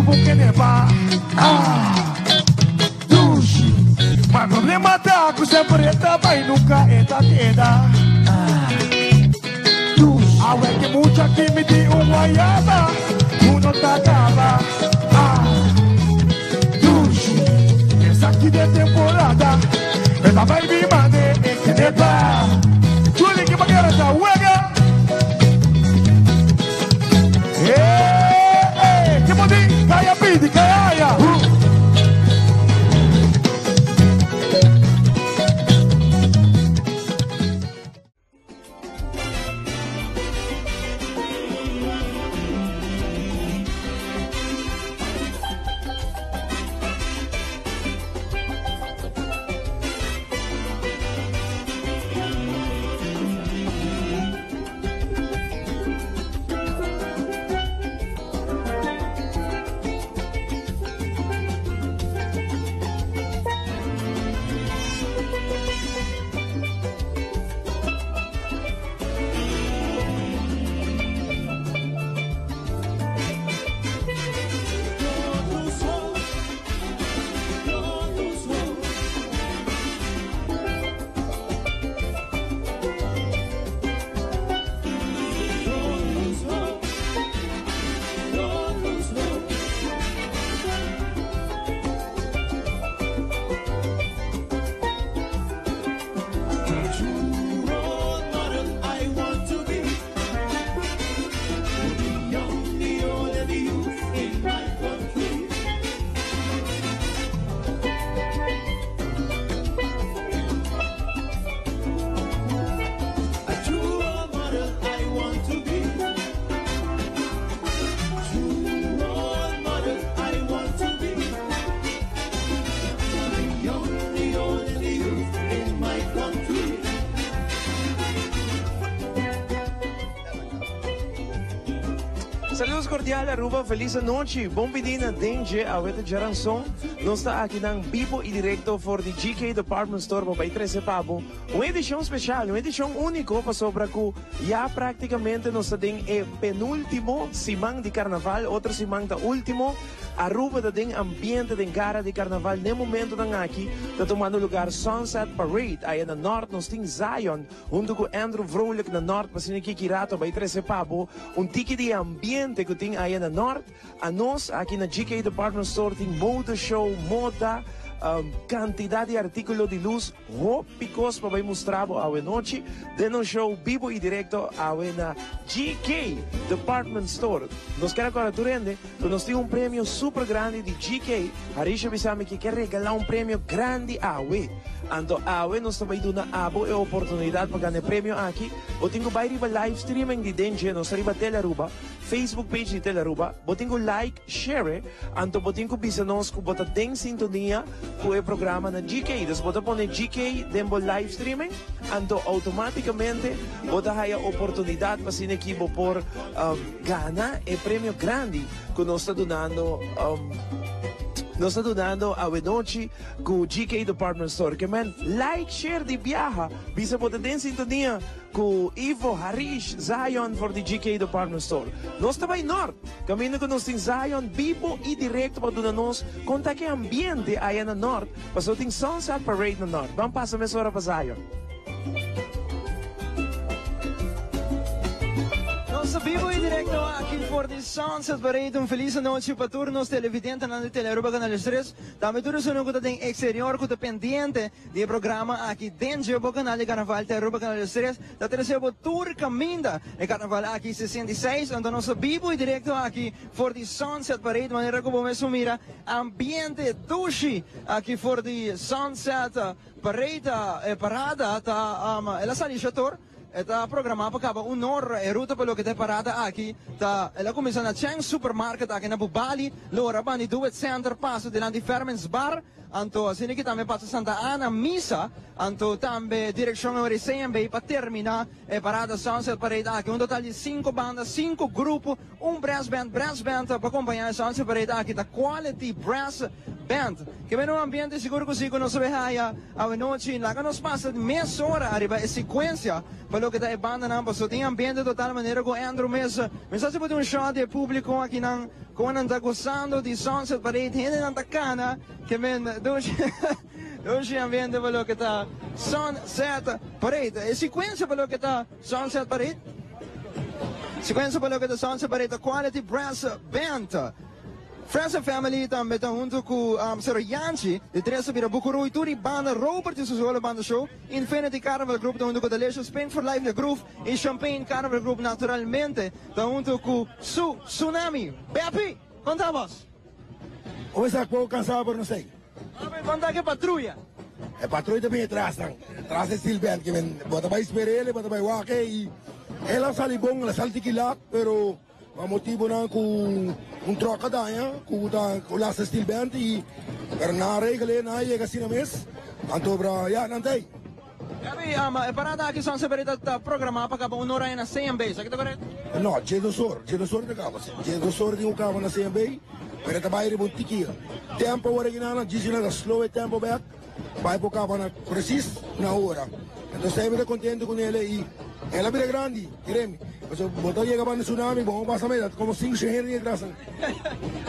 porque nevar. Dushi. Mas problema tá com sempre tá vai nunca eta queda. Dushi. Awe que mucha que me di un guayaba. Uno tá acaba. Dushi. Essa aqui de temporada. Ela vai me mandar que nevar. Juli que bagara tá uega. Que bodi, caia pidi, caia. Saludos cordiales, Aruba, feliz noche. Bom vidina, Dengue, Aweta Jaranson. Nós está aqui na vivo e direto for the GK Department Store para 13 pabo. Uma edição especial, uma edição única para sobra que já praticamente nós tem penúltimo semana de carnaval, outro semana da último. Aruba da tem ambiente de cara de carnaval. No momento da aqui, está tomando lugar Sunset Parade. Aí na norte nós tem Zion, junto com Andrew Vrolijk na norte, para siniki kirato para 13 pabo. Tiki de ambiente que tem aí na norte. A nós aqui na GK Department Store tem moda show, moda, quantidade de artículos de luz, rópicos para mostrar a noite. De no show vivo e direto na GK Department Store. Nós queremos agora turende, nós temos prêmio super grande de GK. Harisha Bisami que quer regalar prêmio grande a we. Ando awe nós também dando a boa oportunidade para ganhar prêmio aqui. Botingo vai riba live streaming de Dengue, nós riba Telearuba, Facebook page de Telearuba. Botingo like, share, ando botingo bisa nós que bota den sintonia com o programa na GK. Des bota pone GK dembo live streaming, ando automaticamente bota a oportunidade para sin equipo por ganhar o prêmio grande que nós está dando. Nós está dando a noite com o GK Department Store. Que man, like, share de viaja. Bisa po din sintonia com Ivo, Harish, Zion for the GK Department Store. Nós também norte. Caminho que nós tem Zion vivo e direto para donar nós. Conta que ambiente aí na norte. Passou tem Sunset Parade na norte. Vamos passar mais hora para Zion. Nós vivo e direto aqui for the Sunset Parade. Feliz noite para todos os televidentes na Telearuba Canal 3. Também todos os que têm exterior, que estão pendentes do programa aqui dentro do canal de Carnaval Telearuba Canal 3. Da terceira tour caminda de Carnaval aqui 66. Então nós vivo e direto aqui for the Sunset Parade. De maneira que vamos mira ambiente dushi aqui for the Sunset Parade. Parada ela sali chator. Esta programa para acaba hora e ruta pelo que te parada aqui ta ela começa na Chang Supermarket aqui na Bubali lora bani do center passo de Landy Ferments Bar anto assim que também passa Santa Ana Missa anto também direção ore CMB para terminar a parada Sunset Parade aqui total de 5 bandas 5 grupos brass band para acompanhar a Sunset Parade aqui da Quality Brass Band. Que vem um ambiente seguro consigo nos behaya a noite, lá que nos passa meia hora arriba a sequência, pelo que da banda não passou, tem ambiente de tal maneira com Andrew Mesa, mas se pode um shot de público aqui não, com não tá gostando de Sunset Parade, gente não tá cana, que vem hoje ambiente pelo que tá Sunset Parade, a sequência pelo que tá Sunset Parade, sequência pelo que tá Sunset Parade, Quality Brass Band. Friends and Family também está junto com Sir Yanchi, de Teresa Vira Bucuru, e Turi Banda, Robert e Suzuela Banda Show, Infinity Carnival Group, está junto com Delicious, Pain for Life, The Groove, e Champagne Carnival Group, naturalmente, está junto com Tsunami. Bepi, contamos. Hoje está pouco cansado por não sei. Conta que patrulha. É patrulha também atrás, não. Atrás é Steel Band, que vem, bota para esperar ele, bota para Wake, e ela sai bom, ela sai tiquilat, pero o motivo não com troca da com lá Steel Band e pero na regra na chega assim na mês, então para não tem. Bepi, parada aqui são sempre da programar para acabar uma hora na CMB, sabe que tá correto? Não, Jedo Sor de cabo, Jedo Sor de cabo na CMB, para trabalhar de bontiquia. Tempo original, diz na slow tempo back, vai para cabo na preciso na hora. Então sempre contente com ele e ela é grande, creme. Mas botou chega para o tsunami, vamos passar meio, como 5 chegaram de graça.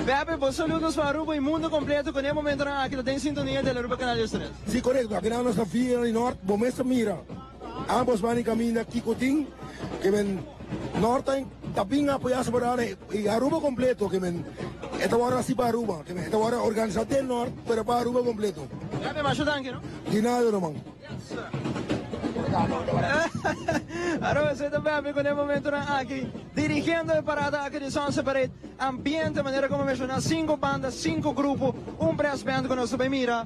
Bepi, vos saludos para Aruba e mundo completo, com o momento aqui tem sintonia da Aruba Canal 3. Sim, correto, aqui na nossa filha no norte, bom mesmo mira. Ambos vão caminhar aqui Cotim, que vem norte, também apoiar por área, e Aruba completo, que vem. Esta hora assim para Aruba, que vem, esta hora organizado del norte, pero para Aruba completo. Bepi, me ajudan aqui, não? De nada, irmão. Aruba, você também com o momento aqui, dirigindo a parada aqui de Sunset Parade, ambiente, maneira como mencionar, 5 bandas, 5 grupos, brass band conosco, bem mira,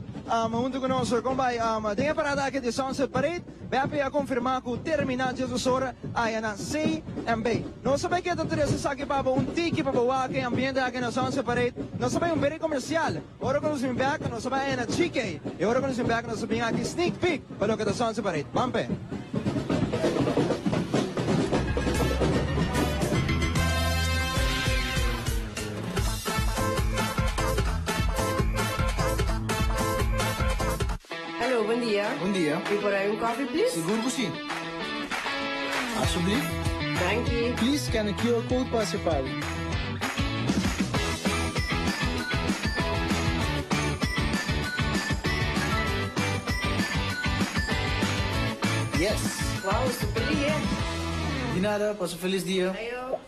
junto conosco, como vai, tem a parada aqui de Sunset Parade, vai a confirmar que o terminal de Susora, aí na CMB. Não sabe que a Teresa sabe para tiki para o aqui, ambiente aqui na Sunset Parade, não sabe bem comercial, ora que nos back, não sabe na GK, e ora que nos back, não sabe aqui, sneak peek, para o que da Sunset Parade, vamos ver. Hallo, bom dia. Bom dia. E por aí coffee, please? Seguro que sim. Alsjeblieft. Thank you. Please scan a QR code para ser pago. Yes. Wow, super dia. De nada, passa um feliz dia. Ayo.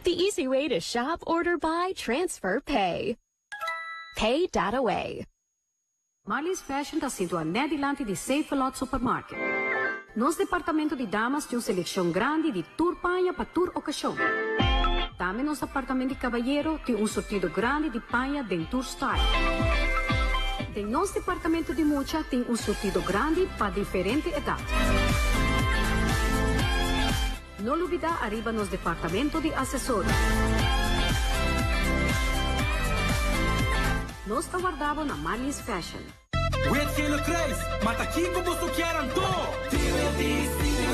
The easy way to shop, order, buy, transfer, pay. Pay Data Way. Marlies Fashion está situado delante de Safe Lot Supermarket. Nos departamento de damas tem uma seleção grande de tour panha para tour ocasião. Também nos departamento de cavalheiro tem um sortido grande de panha de tour style. Em nosso departamento de mucha tem um sortido grande para diferentes idades. Não olvida arriba nos departamento de acessórios. Nós aguardamos na Marlies Fashion. Vet fel och krejs, mata kiko bo su kjaran to. Ti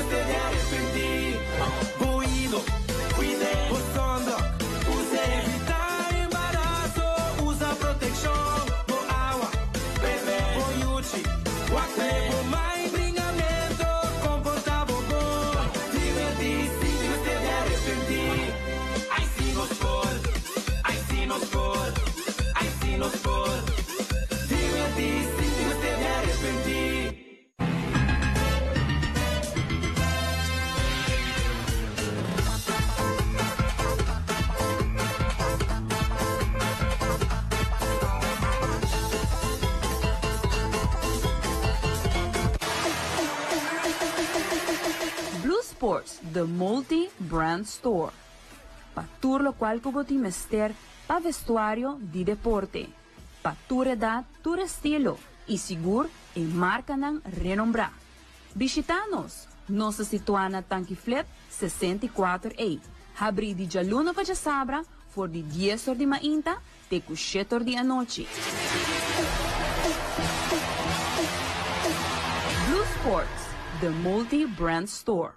ste de arrepenti. Boido, cuide, posando. Use evitar embarazo, usa protection. Bo agua, bebê, bo yuchi, wakre, bo mai bringamento, comportavo bom. Ti ste de arrepenti. Ai si nos por, ai si nos por, ai si nos por. Ti ste de arrepenti. Blue Sports, the multi-brand store. Pa tour lo qual kuboti mester pa vestuário de deporte. Pa tour edad, tour estilo e seguro e marca nang renombra. Visitanos. Nossa situana Tanquiflet 64A. Habri di Jaluna pa Sabra for di 10 or di mainta te kushetor di anoche. Blue Sports, the multi-brand store.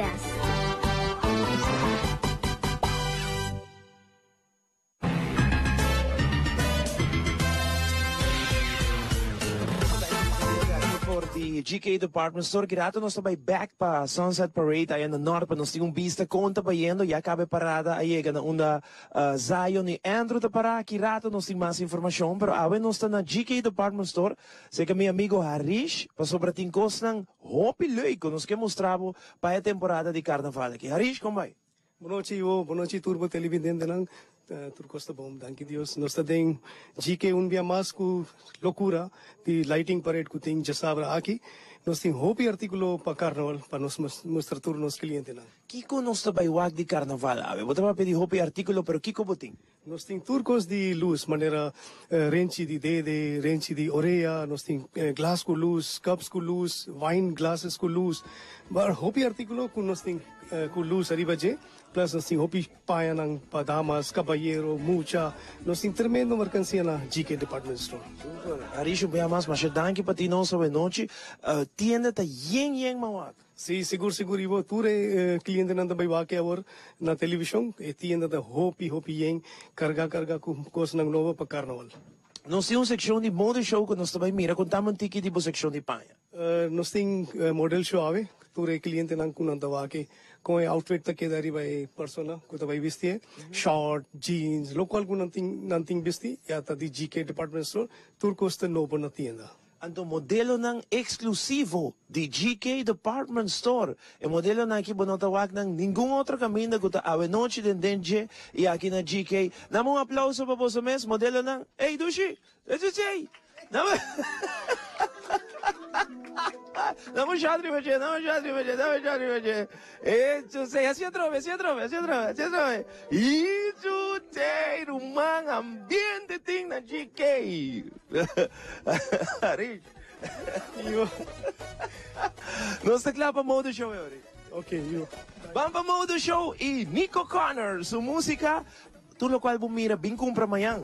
horas. For the GK Department Store, kirato nos sabay back pa Sunset Parade, ayan na north pa nos yung vista konta pa yendo, ya kabe parada, ayega na una Zion ni Andrew ta para, kirato nos ting mas informasyon, pero awen nos ta na GK Department Store, sa kami amigo Harish, pa sobra tingkos ng Hopi Leuco, nos que mostravo pa a temporada de Carnaval aqui. Harish, como vai? Boa noite, turbo televidente ng Turcosta Bom, danke Dios. Nós também GK um dia mais com loucura de lighting parade que tem já sabe aqui. Nós temos hopi artículo para carnaval para nos mostrar todos os clientes não. Kiko nos tabay wag di Carnaval, ave. Bota pa pedi hopi artículo, pero Kiko boting. Nós temos turcos de luz, maneira renchi de dede, renchi de oreia, nós temos glass com luz, cups com luz, wine glasses com luz. Mas hopi artículo com nós temos com luz arriba je. Plus nós temos hopi paia ng padamas, caballero, mucha. Nós temos tremendo mercancia na GK Department Store. Harish, um mas danke pati non sa noche, tienda ta yeng mawag. Sim, seguro, Ivo. Ture cliente nanda bay wake awar na televisão, e tienda da hopi yeng, carga com coisa ng nova para carnaval. Nós temos seção de model show que nós também mira, contamos um ticket de seção de panha. Nós temos model show ave, ture cliente nang kunanda wake, com outfit ta kedari by persona, ko ta bay visti, short, jeans, local ko nanting visti, yata di GK Department Store, turcos ta novo na tienda. Anto modelo ng eksklusivo di GK Department Store. E modelo na aqui bonotawag ng ningún otro camino que ta awe noche den denje e aqui na GK. Namo un aplauso pa po sa mes, modelo ng, hey Dushi, hey, Namo xadri vaje. Isso sei, assim trove. Isso tem rumang ambiente ting na GK. Harish. Nós tá claro para modo show, Harish. Ok, eu. Vamos para modo show e Nico Connor, sua música, tudo o qual bumira bem compra amanhã.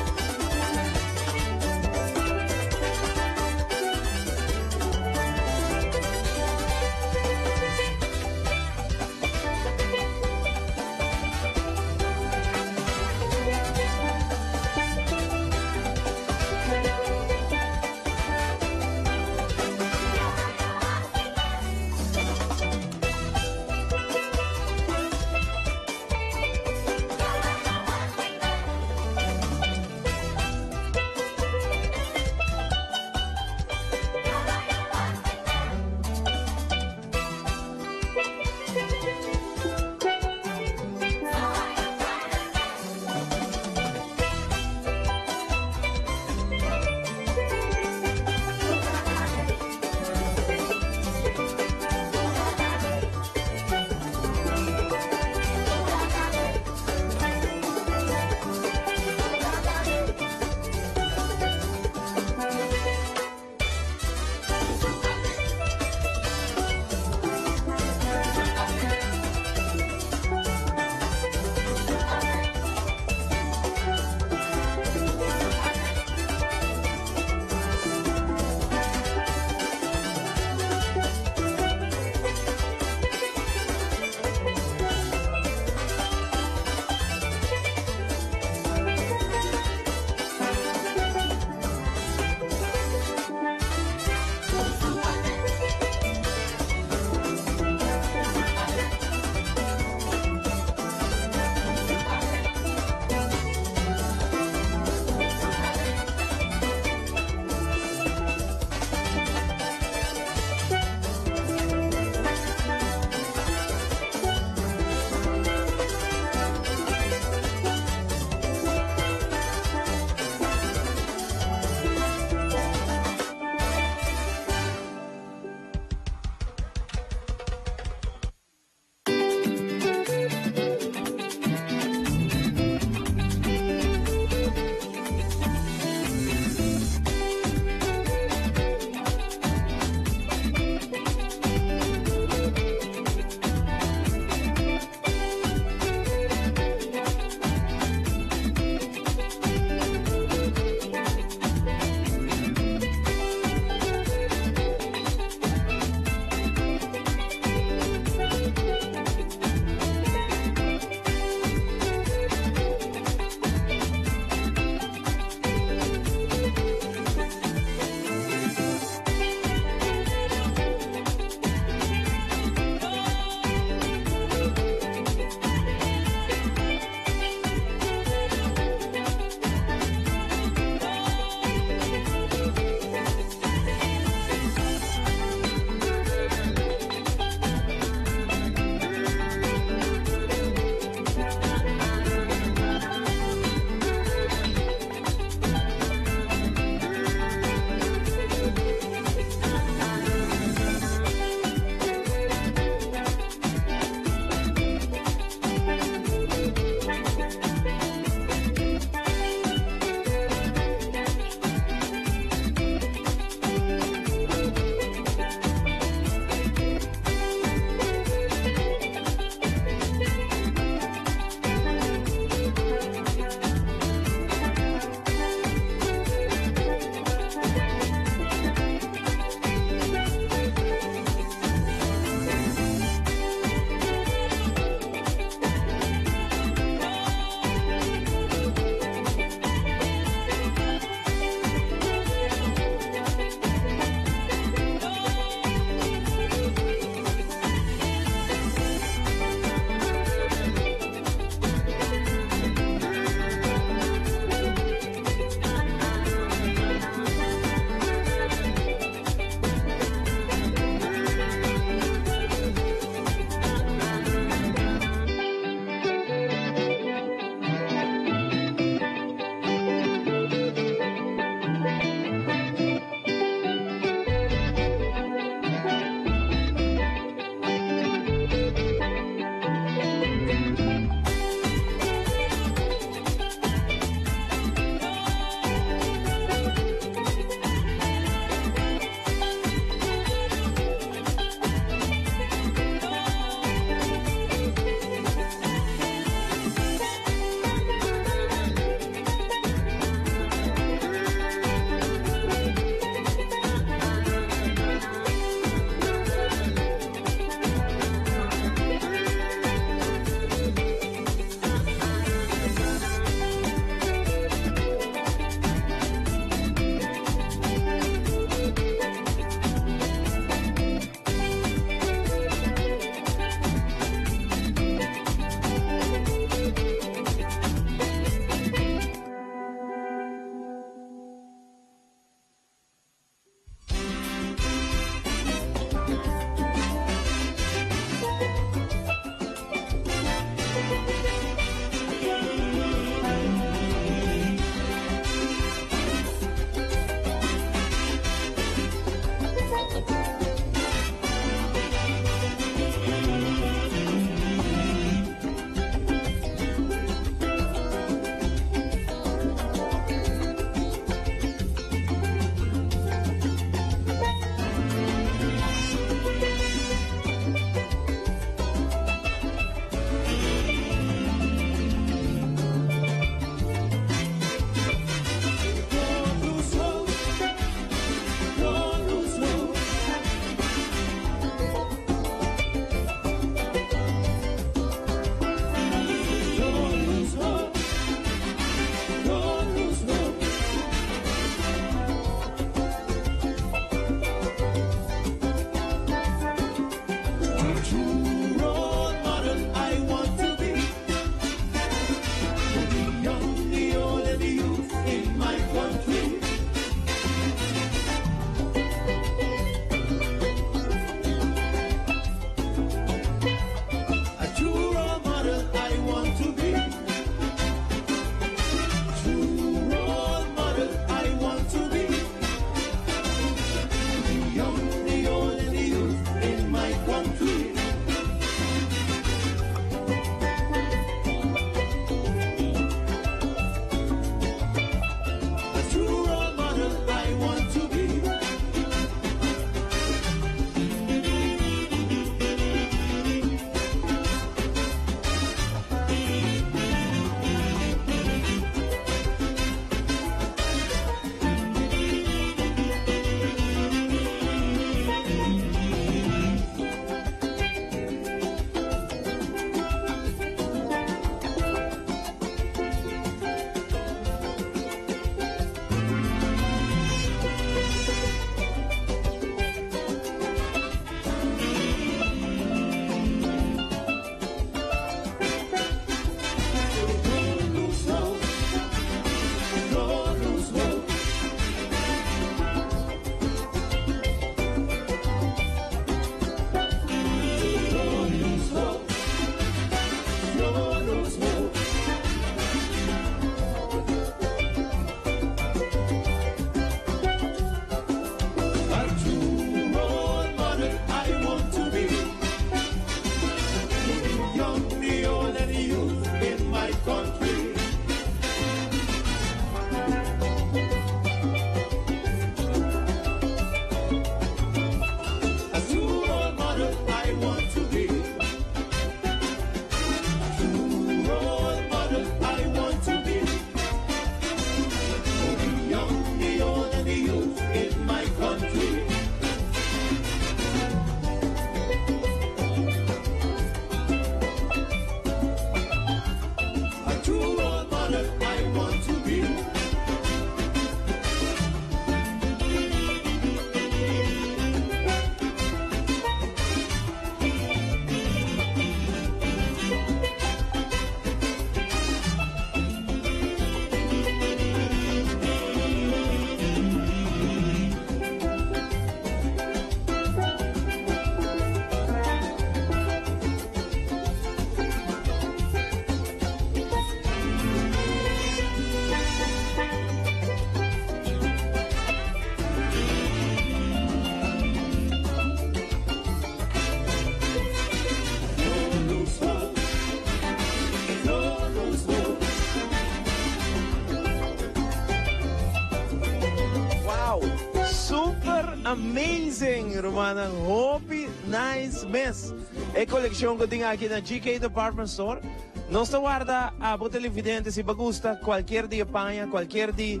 amazing, Romana. Hopi nice mess. É coleção que tem aqui na GK Department Store. Nós guarda a televidente se bagusta qualquer dia panha, qualquer dia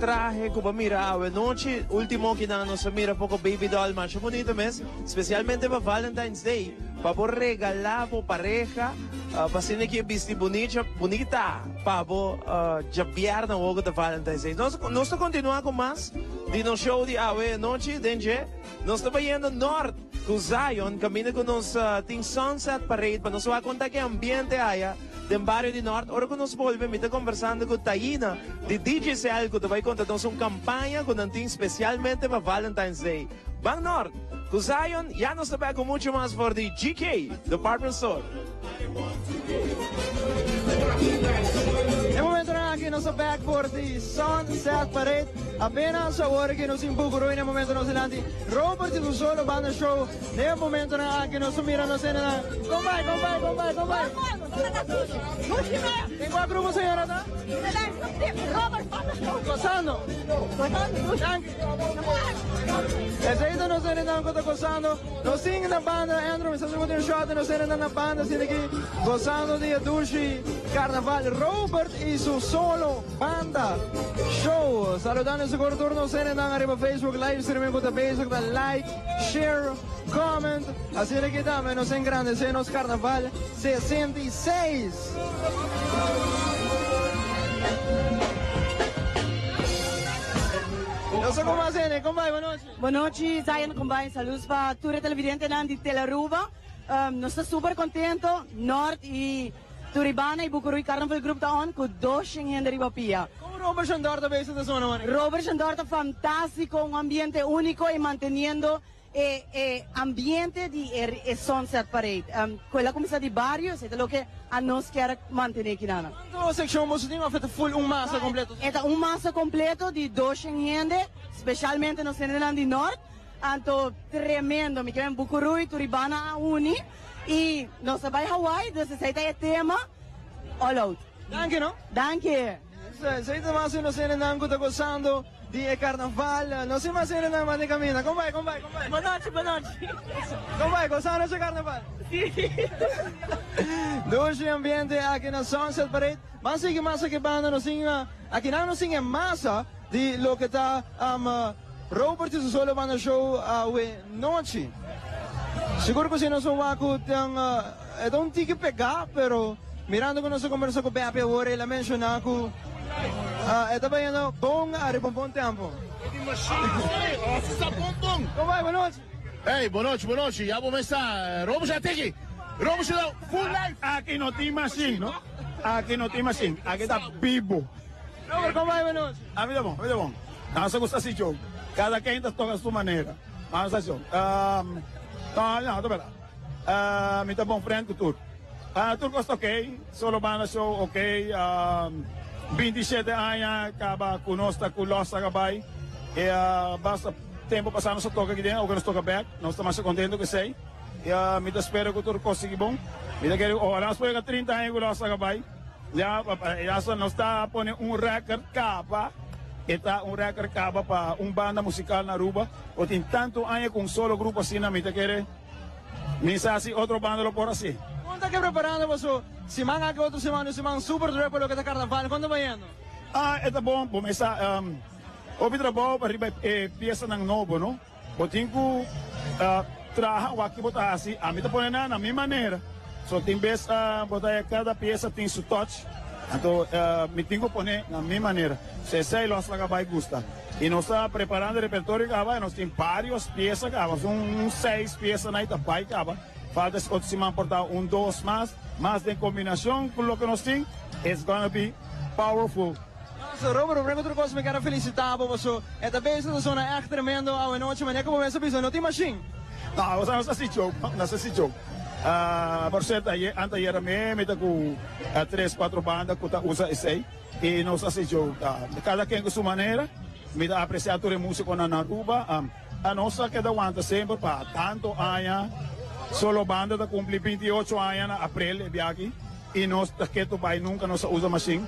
traje que mira a noite, último que nós mira pouco baby doll, mas bonito mesmo, especialmente para Valentine's Day, para regalar para pareja, para ser que vestir bonita, para jabiar na hora de Valentine's Day. Nós continuamos com mais de no show de a noite, dengue, nós estamos indo norte. Com Zion, caminho com nós tem Sunset Parade, para nós contar que ambiente há do barrio de Norte. Ora que nós volvemos, está conversando com Taina, de DJ Cell, que vai contar nós uma campanha que nós tem especialmente para Valentine's Day. Bang Norte, com Zion, já nós estamos com muito mais por the GK Department Store. É momento na aqui nós back for the Sunset Parade. Apenas sa hora que nos imbukuroy na momento nos ilanti. Robert do Solo Banda Show. Ne momento na aqui nos mira nos na. Combay. Tem qual grupo senhora tá? Robert Banda Show. Gozando. Essa aí nos na ko gozando. Nos sing na banda Andrew sa segundo shot nos na banda sila aqui gozando dia Dushi Carnaval. Robert e su Solo Banda Show. Saludando sa turno sa na arriba Facebook live streaming ko ta Facebook ta like, share, comment. Así que dame nos en grande senos Carnaval 66. Eu sou como assim, Combay, boa noite. Boa noite, Zion Combay. Saludos para toda a televidente de Telaruba. Nós estamos super contentos. Norte e Turibana e Bucurui Carnaval Group está on com 200 gente de Pia. Como Robert Shandorta veio essa zona, mano? Robert Shandorta fantástico, um ambiente único e mantendo ambiente de Sunset Parade. Quella começa de barrio, é o que a nós quer manter aqui na. Então, a seção você tem feito full massa completo? É massa completo de 200 gente, especialmente no centro de Norte. Anto tremendo, me quero em Bucurui, Turibana a uni e nós vai Hawaii, desse é tema all out. Danke, não? Danke. Sei também se nós não está gostando de Carnaval, não sei mais se não vai caminhar. Como vai? Boa noite. Como vai? Gostando de Carnaval? Sim. Dois ambiente aqui na Sunset Parade. Mas que massa que banda nós aqui não nos é massa de lo que está Robert e Solo Banda Show a noite. Seguro que se nós vamos é um tique pegar, pero mirando que nós conversamos com o Pepe agora, ele mencionou que está bem bom a bom tempo. Como vai? Boa noite. Ei, boa noite. Já vou começar. Robo já tem aqui. Robo já deu full life. Aqui não tem machine, não? Aqui não tem machine. Aqui está vivo. Como vai? Boa noite. A vida é bom. Nós gostamos desse jogo. Cada quem toca a sua maneira. Vamos a jogo. Não, tô bem. Me tá bom frente com tudo. Tudo gosta ok. Solo Banda Show ok. 27 anos, acaba conosco, com nós, acabei. E basta tempo passando só toca aqui dentro, ou que nós toca back. Nós estamos contentes que sei. E me espero que tudo consiga bom. Me quero, nós foi 30 anos com nós, acabei. Já nós está pondo recorde capa. Está recorde capa para banda musical na Aruba. Ou tem tanto anos com solo grupo assim, me quero. Me sabe outro banda lo por assim. Quando está preparando você? Semana que outra semana super duro para o que está Carnaval. Quando vai indo? É bom. Começar o trabalho para arriba peça ng novo, não? Eu tenho que trabalhar aqui botar assim, a mim tá pondo na minha maneira. Só tem vez botar cada peça tem seu touch. Então, me tenho que pôr na minha maneira. Se sei lá que vai gostar. E nós estamos preparando o repertório que vai, nós temos várias peças que vai, são 6 peças na Itapai que vai. Falta esse outro semana portar 2 mais de combinação com o que nós temos. It's gonna be powerful. Nossa, Robert, obrigado por você, me quero felicitar por você. Esta vez a zona é tremendo, a noite, mas é como essa pessoa, não tem machine? Não, nós estamos jogo. Por certo, antes era me com 3-4 bandas que usa esse aí. E nós estamos jogo. Cada quem com sua maneira, me dá apreciar toda a música na Aruba. A nossa que aguanta sempre para tanto anos. Solo banda da cumpre 28 anos na abril aqui e nós que tu vai nunca nos usa machine.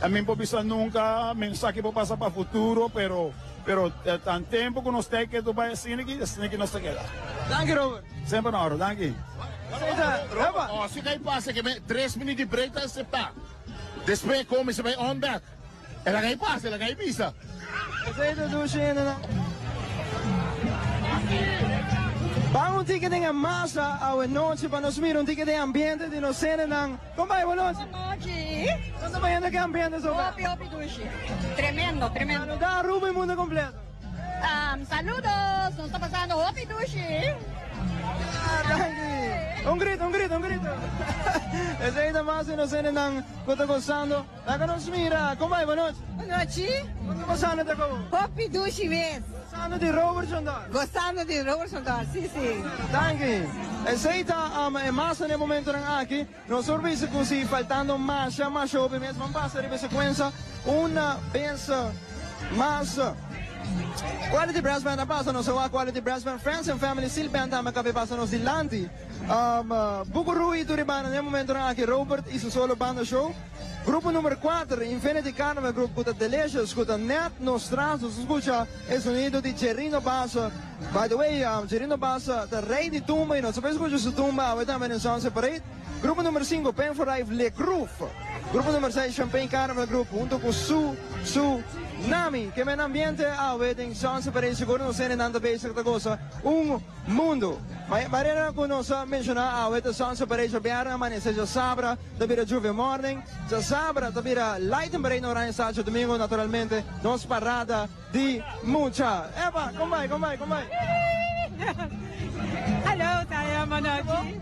A mim pode nunca mensagem para passar para futuro, pero Pero tan tempo que nós temos que tu vai assim que nós te queda. Dank je, Robert. Sempre na hora, dank je. Oh, se cai passa que 3 minutos de break tá aceptar. Depois come se vai on back. Ela cai passa, ela cai pisa. Aceita douche na. Vamos ticket de massa a noite para nos mirar ticket de ambiente de nos cena ng. Como vai, boa noite? Boa noite. Quanto vai ainda que ambiente so? Hopi douche. Tremendo, tremendo. Da Ruben mundo completo. Saludos, nos está pasando Hopi douche. Un grito. Aceita massa nos cena ng kota gozando. Daga nos mira. Como vai, boa noite? Boa noite. Quanto gozando te como? Hopi douche mesmo. Gostando de Robert Sondar. Gostando de Robert Sondar, sim. Danke. Aceita massa nel momento ng aki. Non sorvise così, faltando massa obi mesmo. Man passa di sequenza. Una pensa massa. Quality Brass Band passa no sa Quality Brass Band Friends and Family Seal Band tama kape passa no Zilanti. Bukurui Turibana nel momento ng aki Robert isu solo banda show. Grupo número 4, Infinity Carnival Group, escuta Delicious, escuta Net Nostrados, escuta el sonido de Gerino Bassa. By the way, Gerino Bassa, the rey de tumba, y no sabes escuchar su tumba, ahorita también en Sound Separate. Grupo número 5, Pen for Life, Le Groove. Grupo número 6, Champagne Carnival Group, junto con Su Nami, que men ambiente, ahorita en Sound Separate, seguro no sé en nada basic esta cosa, un mundo. Marina ko no sa mencionar ahorita Sound Separate, biara amanece já sabra, tabira Juve Morning, já sabra, tabira Light and Brain Orange Sácio Domingo, naturalmente, nos parada de mucha. Eva, como vai? Hello, tayo Manochi.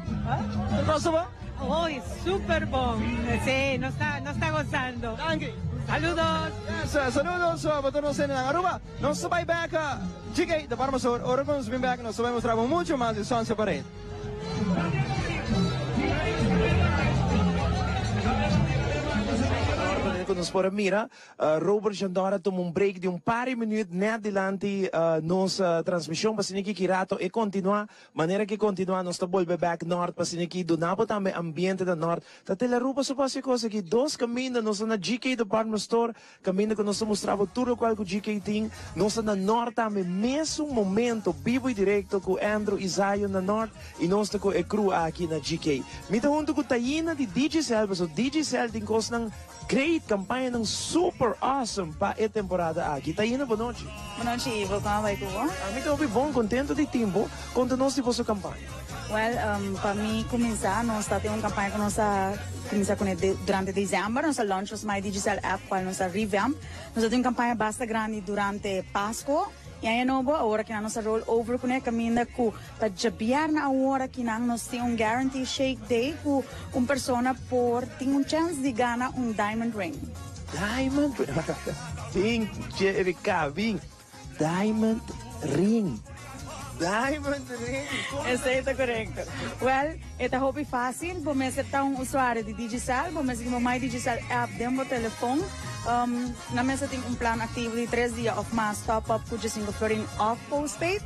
Gosto ba? Hoy, super bom. Sí, nos está gozando. Danke. Saludos. Yes, saludos sa patronos en Aruba. Nos sabay back, GK, the Parmasor, Oregon's been back, nos sabay mostramos mucho más de Sound Separate. Nos por mira, Robert Jandora toma um break de par de minutos net delante nossa transmissão para siniki kirato e continuar maneira que continuar nós tá volver back north para siniki do nabo também ambiente da north tá tela rupa so passa coisa que dois caminhos nós na GK Department Store caminho que nós mostrava tudo qual que o GK tem nós na north também mesmo momento vivo e direto com Andrew e Zion na north e nós tá com a crew aqui na GK mita junto com Taina de DJ Cell so DJ Cell tem coisa ng great campanha ng super awesome pa e temporada aqui. Taina, boa noite. Boa noite, Ivo. Como vai tudo? Mim estou bom, contento de tempo. Conta-nos de vossa campanha. Well, para mim começar, nós temos uma campanha que nós começamos durante dezembro, nós launchamos mais digital app, qual nós revamp. Nós temos uma campanha bastante grande durante Páscoa. E aí, agora que nós roll over com a caminha com para jabiar na hora que nós temos guarantee shake day com uma pessoa por ter chance de ganhar diamond ring. Diamond ring? Jerica, vim. Diamond ring. Diamond ring. Isso aí está correto. Well, é hobby fácil. Vamos acertar usuário de Digicel, vamos seguir mais Digicel app dentro do telefone. Na mesa tem plan ativo de 3 dias of mass top-up com 5 florin off postpaid.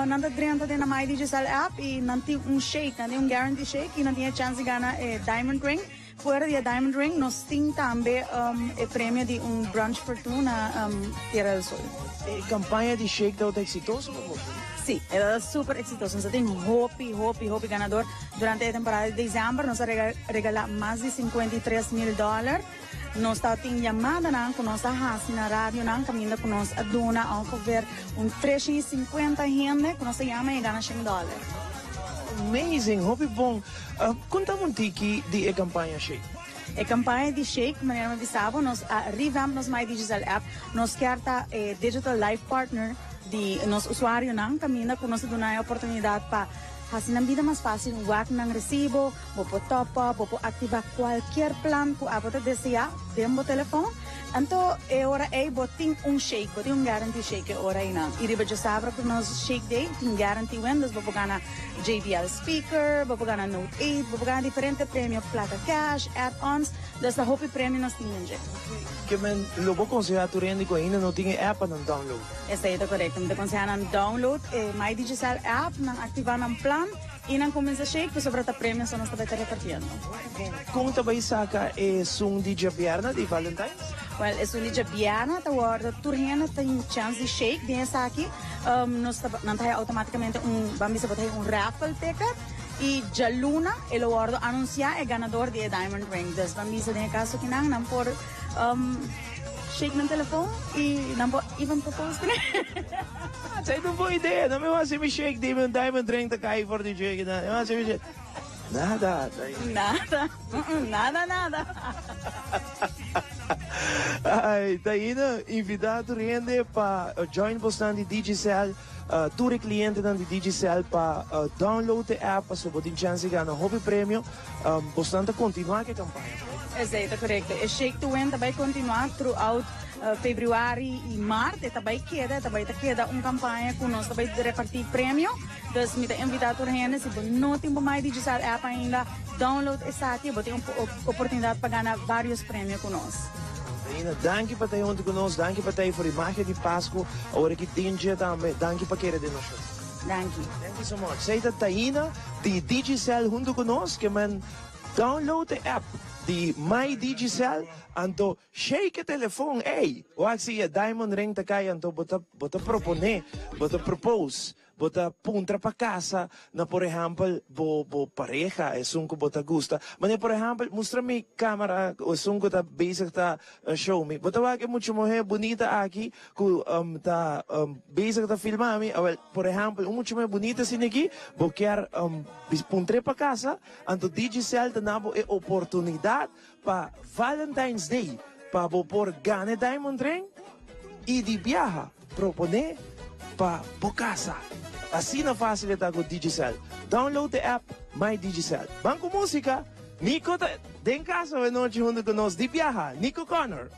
Nanda dentro da mais Digicel app e não tem shake, não tem guarantee shake e não tem a chance de ganhar diamond ring. Fora de diamond ring, nós temos também o prêmio de brunch fortuna Tierra del Sol. A campanha de shake está exitosa? Sim, é super exitoso. Nós temos Hopi ganador. Durante a temporada de dezembro, nós regalamos mais de $53,000. Nós temos chamada com nossa raça na rádio, caminhando com nós a dona, ao cover 350 gente, que nós chamamos e ganhamos $100. Amazing, Hopi bom. Conta-me um tiki de campanha shake. A campanha de shake, maneira avisava, nós revamp nos mais digital app, nós queremos digital life partner de nosso usuário, caminhando com nós dona a oportunidade para fazer a vida mais fácil, wak ng recibo, vou top-up, vou ativar qualquer plan que você deseja dentro do telefone. Então, agora botem shake, botem guarantee shake agora aí não. E riba já sabe que nós shake day tem guarantee vendas, vou ganhar JBL speaker, vou ganhar Note 8, vou ganhar diferentes prêmios, placa cash, add-ons, dessa Hopi prêmio nós temos já. Que men lo vou aconselhar tu rendi ko ainda não tinha app não download. Essa aí tá correto, me aconselhar na download My Digital app, nang ativar ng plan e nang começa shake que sobra ta prêmio só nós tá repartindo. Como também saca é som de Jabiarna de Valentine's? Well, é um dia biana, tá hora turhena tem chance de shake dessa aqui. Nós não tá automaticamente vamos botar raffle ticket e já luna ele hora anunciar é ganador de Diamond Ring. Das vamos de caso que não por shake no telefone e não por even propose. Sa ito po ideia. Na may wasi mi shake Diamond Ring ta kai for the shake na. Wasi mi shake. Nada. Nada. Ay, tayo invitado rende pa join bastante Digicel. Turi cliente ng Digicel pa download the app pa so botin chance gana hobby premium. Bastante continuar que campanha. Exato, correto. É shake to win também continuar throughout fevereiro e março, também queda campanha com nós também de repartir prêmio. Então, me tem invitado a gente, se não tem mais digital app ainda, download essa aqui, tem uma oportunidade para ganhar vários prêmios com nós. Danke pa tayo junto conosco, danke pa tayo for imagem de Páscoa, agora que tem dia também, danke pa querer de nós. Thank you so much. Say that Taina, de Digicel junto conosco, que man download the app de My Digicel, anto shake o telefone, wag siya Diamond Ring ta kaya, anto bota propone, bota propose, bota puntra pa casa, na por ejemplo, bo pareja, ko bota gusta. Mane por ejemplo, mostra mi camera, o ko ta basic ta show me. Bota wag mucho mohe bonita aqui, ku basic ta filmami, por ejemplo, mucho mohe bonita sinigi, bo quer puntre pa casa, anto Digicel ta nabo e oportunidade pa Valentine's Day, pa por gane Diamond Ring e de viaja, propone pa casa. Assim na facilidade com Digicel. Download the app My Digicel. Banco Música, Nico den casa e noite junto conosco de viaja, Nico Connor.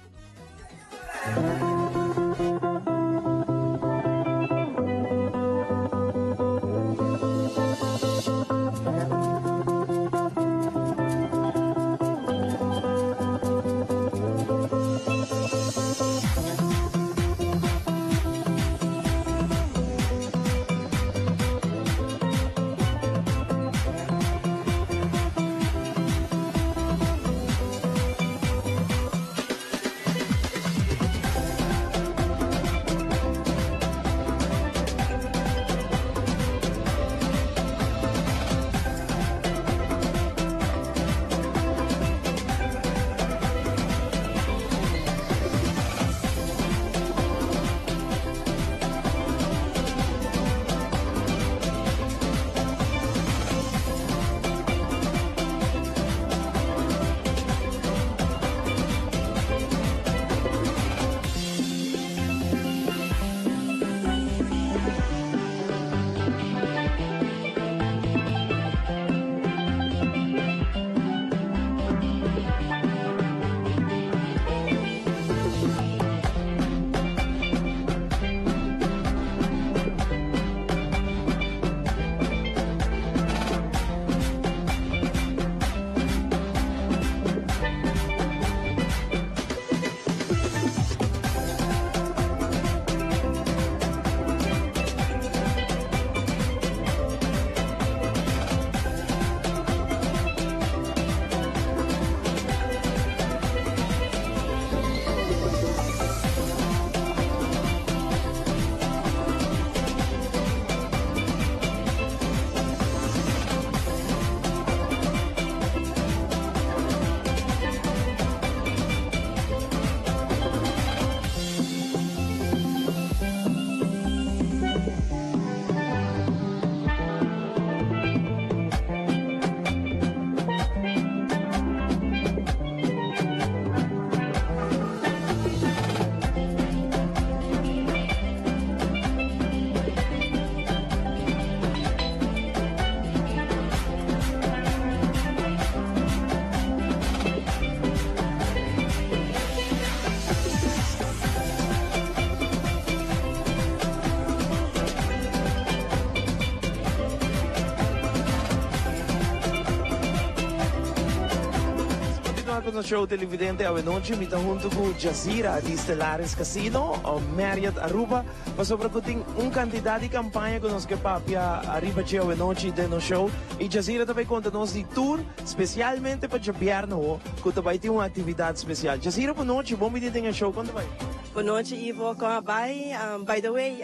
continuar con el show televidente a noche, mita junto con Jazeera di Stellaris Casino o Marriott Aruba, pa soprakuting cantidad de campaña que nos que papia arriba che a noche de no show e Jazeera também conta nos di tour specialmente para Jabiarno, que também tem uma atividade especial. Jazeera boa noite, bom dia tem show quando vai. Boa noite, Ivo. Como vai? By the way,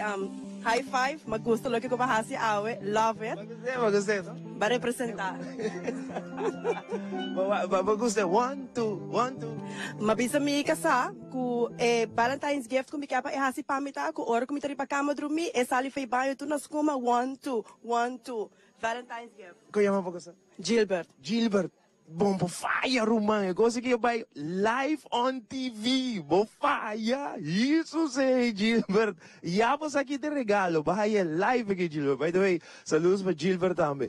high five. Magusto lo que bahasi awe. Love it. Magustei, no? Ba representar. Magustei. 1, 2, 1, 2. Mabisa mi kasa ku Valentine's gift ku mi kapa hasi pamita ku oro ku mi tari pa kama drumi sali fei bayo tu nas kuma 1, 2, 1, 2. Valentine's gift. Kuya mo pagkasa? Gilbert. Gilbert. Bom, bofaya, Romano. Gosto que vai live on TV. Bofaya. Isso sei, Gilbert. E a você aqui te regalo. Vai live aqui, Gilbert. By the way, saludos para Gilbert também.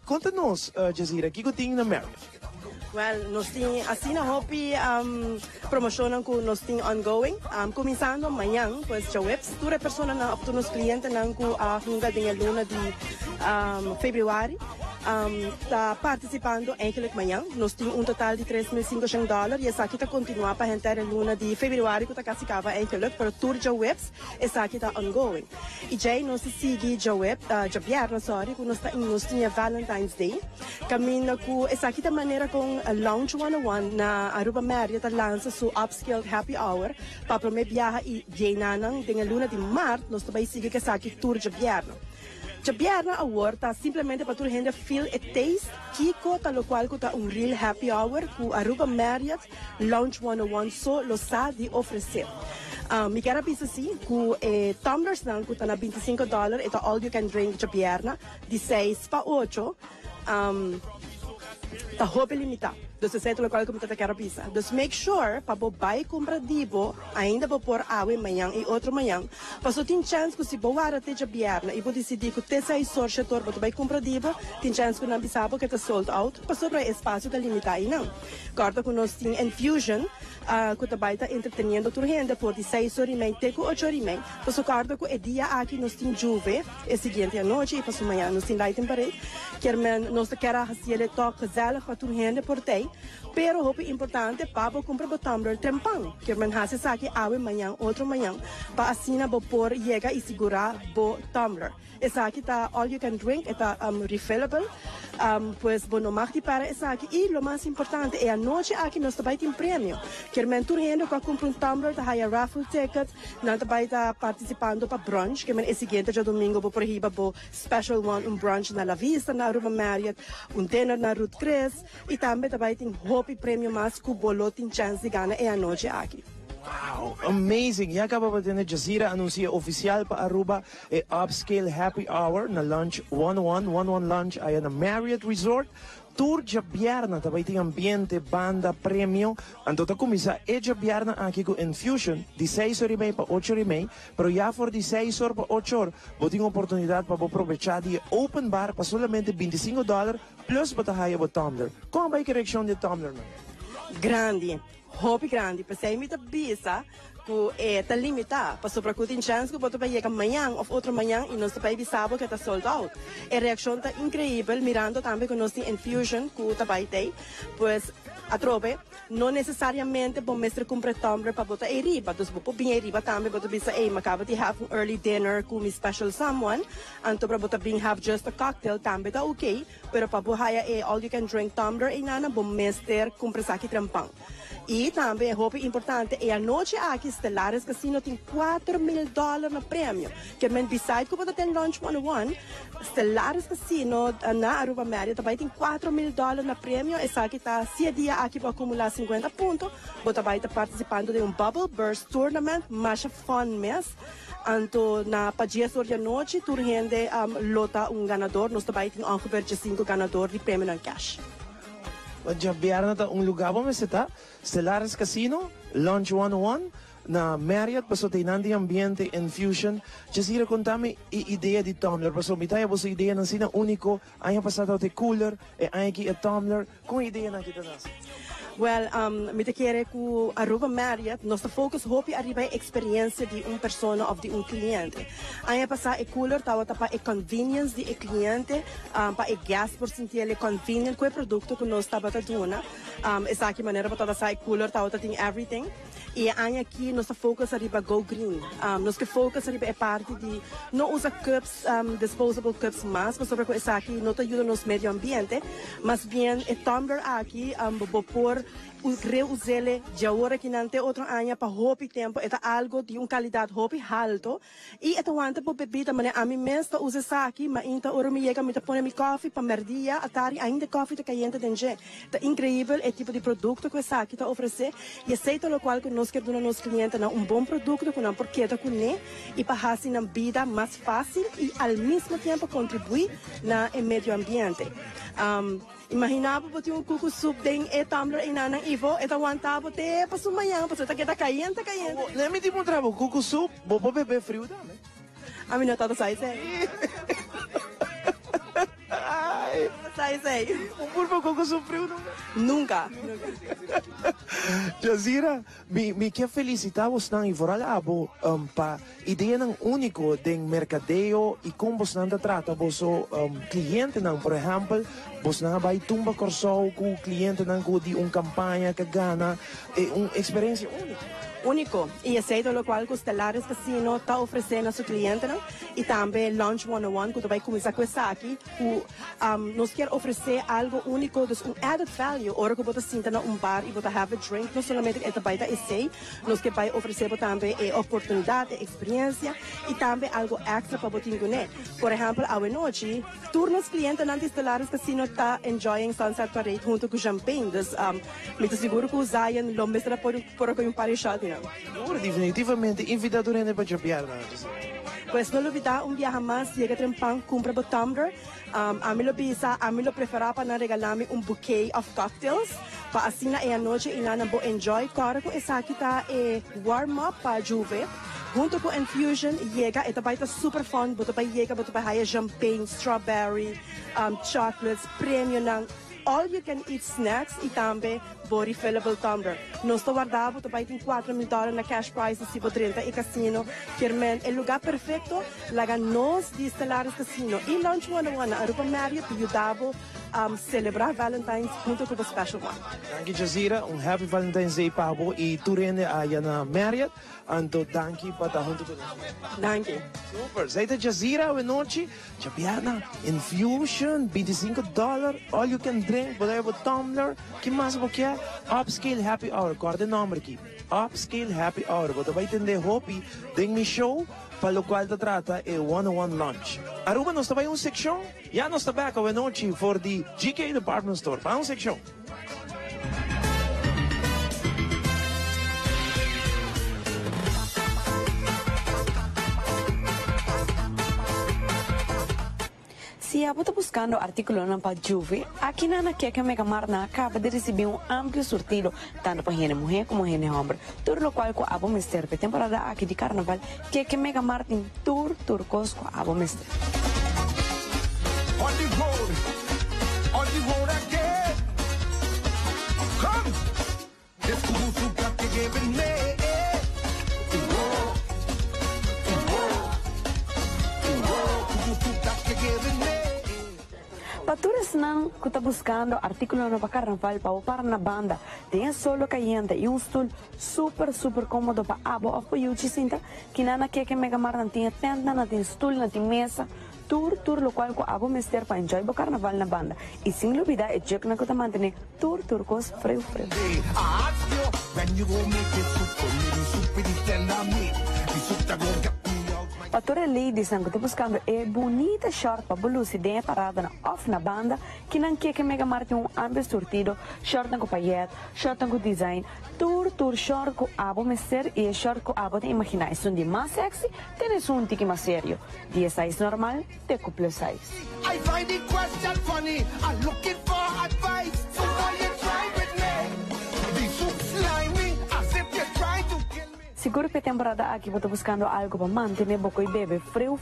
Conta-nos, Jazeera, o que tem na Marriott? Well, nós temos assim na hopi promocionam que nós temos ongoing. Começando amanhã, pois já webs, toda a pessoa na nos clientes não que a hunga de luna de fevereiro está participando enkele manhã. Nós temos total de $3.500 e essa aqui está continuando para entrar a luna de fevereiro que está quase acaba enkele, para tour já webs essa aqui está ongoing. E já nós seguimos já web, já viernes sorry, que nós tínhamos Valentine's Day. Caminho com essa aqui da maneira com Lounge 101 na Aruba Marriott lança su upscale happy hour para prome viaja e dienanang dengan luna de março nós também sigue que aqui tour de viernes. De viernes award tá simplesmente para toda gente feel a taste kiko tal qual que tá real happy hour com Aruba Marriott Lounge 101 só lo sa de oferecer. Mi quero pensar assim, que tumblers não custa na $25 e tá all you can drink de viernes de 6 para 8. Tá roupa limitada. Então, se é local que eu quero pensar. Então, make sure, para você comprar dibo, ainda vou pôr água amanhã e outro amanhã. Para você ter chance que se você até já viernes e você decidir que você é só setor, você vai comprar dibo, tem chance que não precisa que está sold out, para sobre espaço está limitado e não. Corta que nós temos Infusion, que você vai estar entretenindo a gente por de 6h30 até 8h30. Para você corta que é dia aqui nós temos Juve, é seguinte à noite e para amanhã nós temos Light and Parade, que nós queremos fazer o toque gezellig para a gente por aí. Pero hope importante para comprar o tumbler tempão, que man hace saque água manhã, outro manhã, para assim a por chega e segurar o tumbler. Essa aqui tá all you can drink, está refillable, pues bueno, magdi para essa aqui e o mais importante é a noite aqui nós também tem prêmio, que man tu rende para comprar tumbler, tá haya raffle ticket, não também tá participando para brunch, que man é seguinte já domingo por riba bo special one brunch na La Vista na Aruba Marriott, dinner na Route 3 e também tem hope prêmio mais que o bolo tem chance de ganhar é a noite aqui. Wow, amazing! E acaba de ter Jazeera anuncia oficial para Aruba e upscale happy hour na lunch 101 lunch aí na Marriott Resort. Tour de viernes também tem ambiente, banda, prêmio. Então tá começar é de viernes aqui com Infusion de 6h30 para 8h30, pero já for de 6h para 8h, você tem oportunidade para aproveitar de open bar para somente $25 plus para a o tumbler. Como vai a correção de tumbler? Grande. Hobby grande, para sair muita bisa, que está limitado, para sobre que tem chance que você vai chegar amanhã ou outro amanhã e nós vai avisar que está sold out. A reação está incrível, mirando também que nós temos Infusion, que também tem, pois a trobe, não necessariamente bom mestre comprar tumbler para botar aí riba, então vou bem aí riba também, botar bisa, ei, acaba de have an early dinner com me special someone, então para botar bem have just a cocktail também tá ok, pero para botar all you can drink tumbler e nana bom mestre comprar aqui trampão. E também, roupa importante, é a noite aqui, Stellaris Casino tem $4.000 no prêmio. Que é beside que você tem Lunch 101, Stellaris Casino na Aruba Marriott também tem $4.000 no prêmio. Essa aqui está, se dia aqui para acumular 50 pontos, você vai estar participando de Bubble Burst Tournament, mais fun mesmo. Então, na padia sobre a noite, tu rende lota ganador, nós também temos ongeveer 5 ganadores de prêmio em cash. Já vieram a lugar onde você está? Stellaris Casino, Lunch 101, na Marriott, passou teinando ambiente Infusion. Jazeera, contame a ideia de tumbler. Passou mitad você ideia na cena único, aí passado até cooler, e aí aqui é tumbler. Com ideia na kita nasa? Well, mi te quiere ku Aruba Marriott, nostro focus hopi arriba a experiência de persona of de cliente. Aí passa e cooler tawa tapa e convenience de cliente, pa e gas por sentir convenient com o produto que nós tava taduna. Essa aqui maneira para sa e cooler tawa tem everything. E aí aqui nosso focus arriba go green. Nosso focus arriba é parte de não usa cups, disposable cups mas sobre com essa aqui não te ajuda nos meio ambiente, mas bem é tumbler aqui por reusele de hora que não tem outro ano para hopi tempo é algo de qualidade hopi alto e é wanta por bebida mas a mim mesmo usa essa aqui mas então ora me chega me te põe mi coffee para merdia atari ainda coffee te caliente dentro é incrível é tipo de produto que essa aqui te oferece e aceita o qual que nós queremos nos clientes na bom produto com porque tá com né e para fazer uma vida mais fácil e ao mesmo tempo contribuir na meio ambiente. Imaginava botar cuco soup dentro e tumbler e nanang ivo e tawantava te passo manhã passo tá caliente. Nem me demonstrava o cuco soup, vou beber frio também. A mim não tá sai. Sai. Por favor, cuco soup frio nunca. Jazira, me quer felicitar você na Ivoralabo para ideia ng único de mercadeo e como você não trata você cliente não, por exemplo, você não vai tumba corso com o cliente não de campanha que gana é uma experiência único e aceito o qual os Stellaris Casino está oferecendo a seu cliente e também Lunch 101 que vai começar com essa aqui nós quer oferecer algo único dus added value ora que você sinta na bar e você have a drink não somente é baita essay nós que vai oferecer também oportunidade experiência e também algo extra para você né por exemplo a noite turnos cliente na Stellaris Casino está enjoying Sunset Parade junto com champagne dus me seguro que o Zion lo mestra por um parishot definitivamente invitadores para chapear. Pues no olvidar viaje más, llega a pan, compra por tumbler. A mí lo preferaba para regalarme bouquet of cocktails. Para así na noche y nana bo enjoy. Cara ko esa kita warm up para juve. Junto con infusion llega, esta baita super fun. Boto pa llega, boto pa haya champagne, strawberry, chocolates, premium ng all you can eat snacks e também body fillable tumbler. Nós guardamos também tem $4,000 na cash prize de 30 e casino. Quermen el lugar perfeito, laga nós de Stellaris Casino e Lunch 101 na Aruba Marriott ajudava celebrar Valentine's junto com o special one. Danke Jazira, happy Valentine's Day para você e tu rende aí na Marriott. Anto danke para junto com Danke. Super. Zaita Jazira a noite, chapiana, infusion, $25, all you can drink, whatever tumbler, que mais você quer? Upscale Happy Hour, guarda o nome aqui. Upscale Happy Hour. Você vai entender hopi, tem mi show, para o qual te trata é 101 Lunch. Aruba, nós também uma seção, já nós também a noite for the GK Department Store, para uma seção. Se você está buscando artículos para Juve, aqui na Keke Mega Mart acaba de receber amplo surtido, tanto para gente mulher como gente homem. Tudo o qual a bom mister para temporada aqui de carnaval, Keke Mega Mart em turcos com a bom mister. On the road again. Come, this kubusu got to give it me. Paturas não que está buscando artículos para carnaval para na banda, tem solo caliente e stool super cómodo para abo of you cinta que na Keke Mega Mart não tem tenda, não tem stool, não tem mesa. Tour lo qual ko abo mister para enjoy o carnaval na banda e sem dúvida é check na que está mantendo turcos frio. Patura ladies ang que buscando é bonita short para blusa de parada na off na banda que não quer que Mega Mart amplo surtido short com paillette, short com design, tour short com abo mister e short com abo te imaginar um de mais sexy, tens um tique mais sério, de size normal, te com plus size. I find the question funny, I'm looking for advice, so why you try with me? Be so slimy, as if you're trying to kill me. Seguro que temporada aqui você buscando algo para manter boco e bebe frio,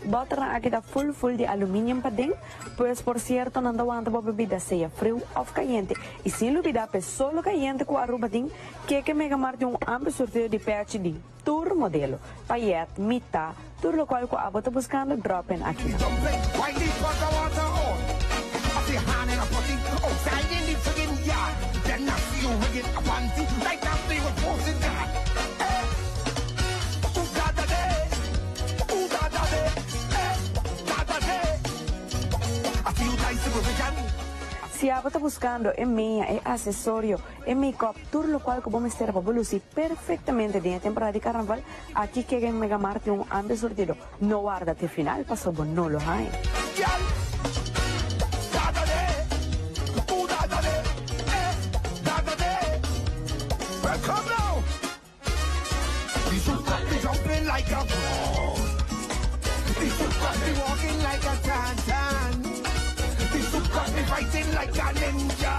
bota na aqui da full de alumínio para dentro, pois por certo não dá aguenta para bebida seja frio ou caliente. E se lubida é solo caliente com aruba ding, que mega marte amplo sorteio de PhD, tour modelo, paiet, mita, tour lo qual a você buscando dropen aqui. Se a está buscando meia, acessório, make-up, tudo lo qual que vamos ter para bolusi perfeitamente dentro da temporada de carnaval, aqui que em Mega Marte amplio sortido. No guarda até final, passou bom, não lo hai. Come now! This will got me jumping like a frog. This will got me walking like a tan-tan. This will got me fighting like a ninja.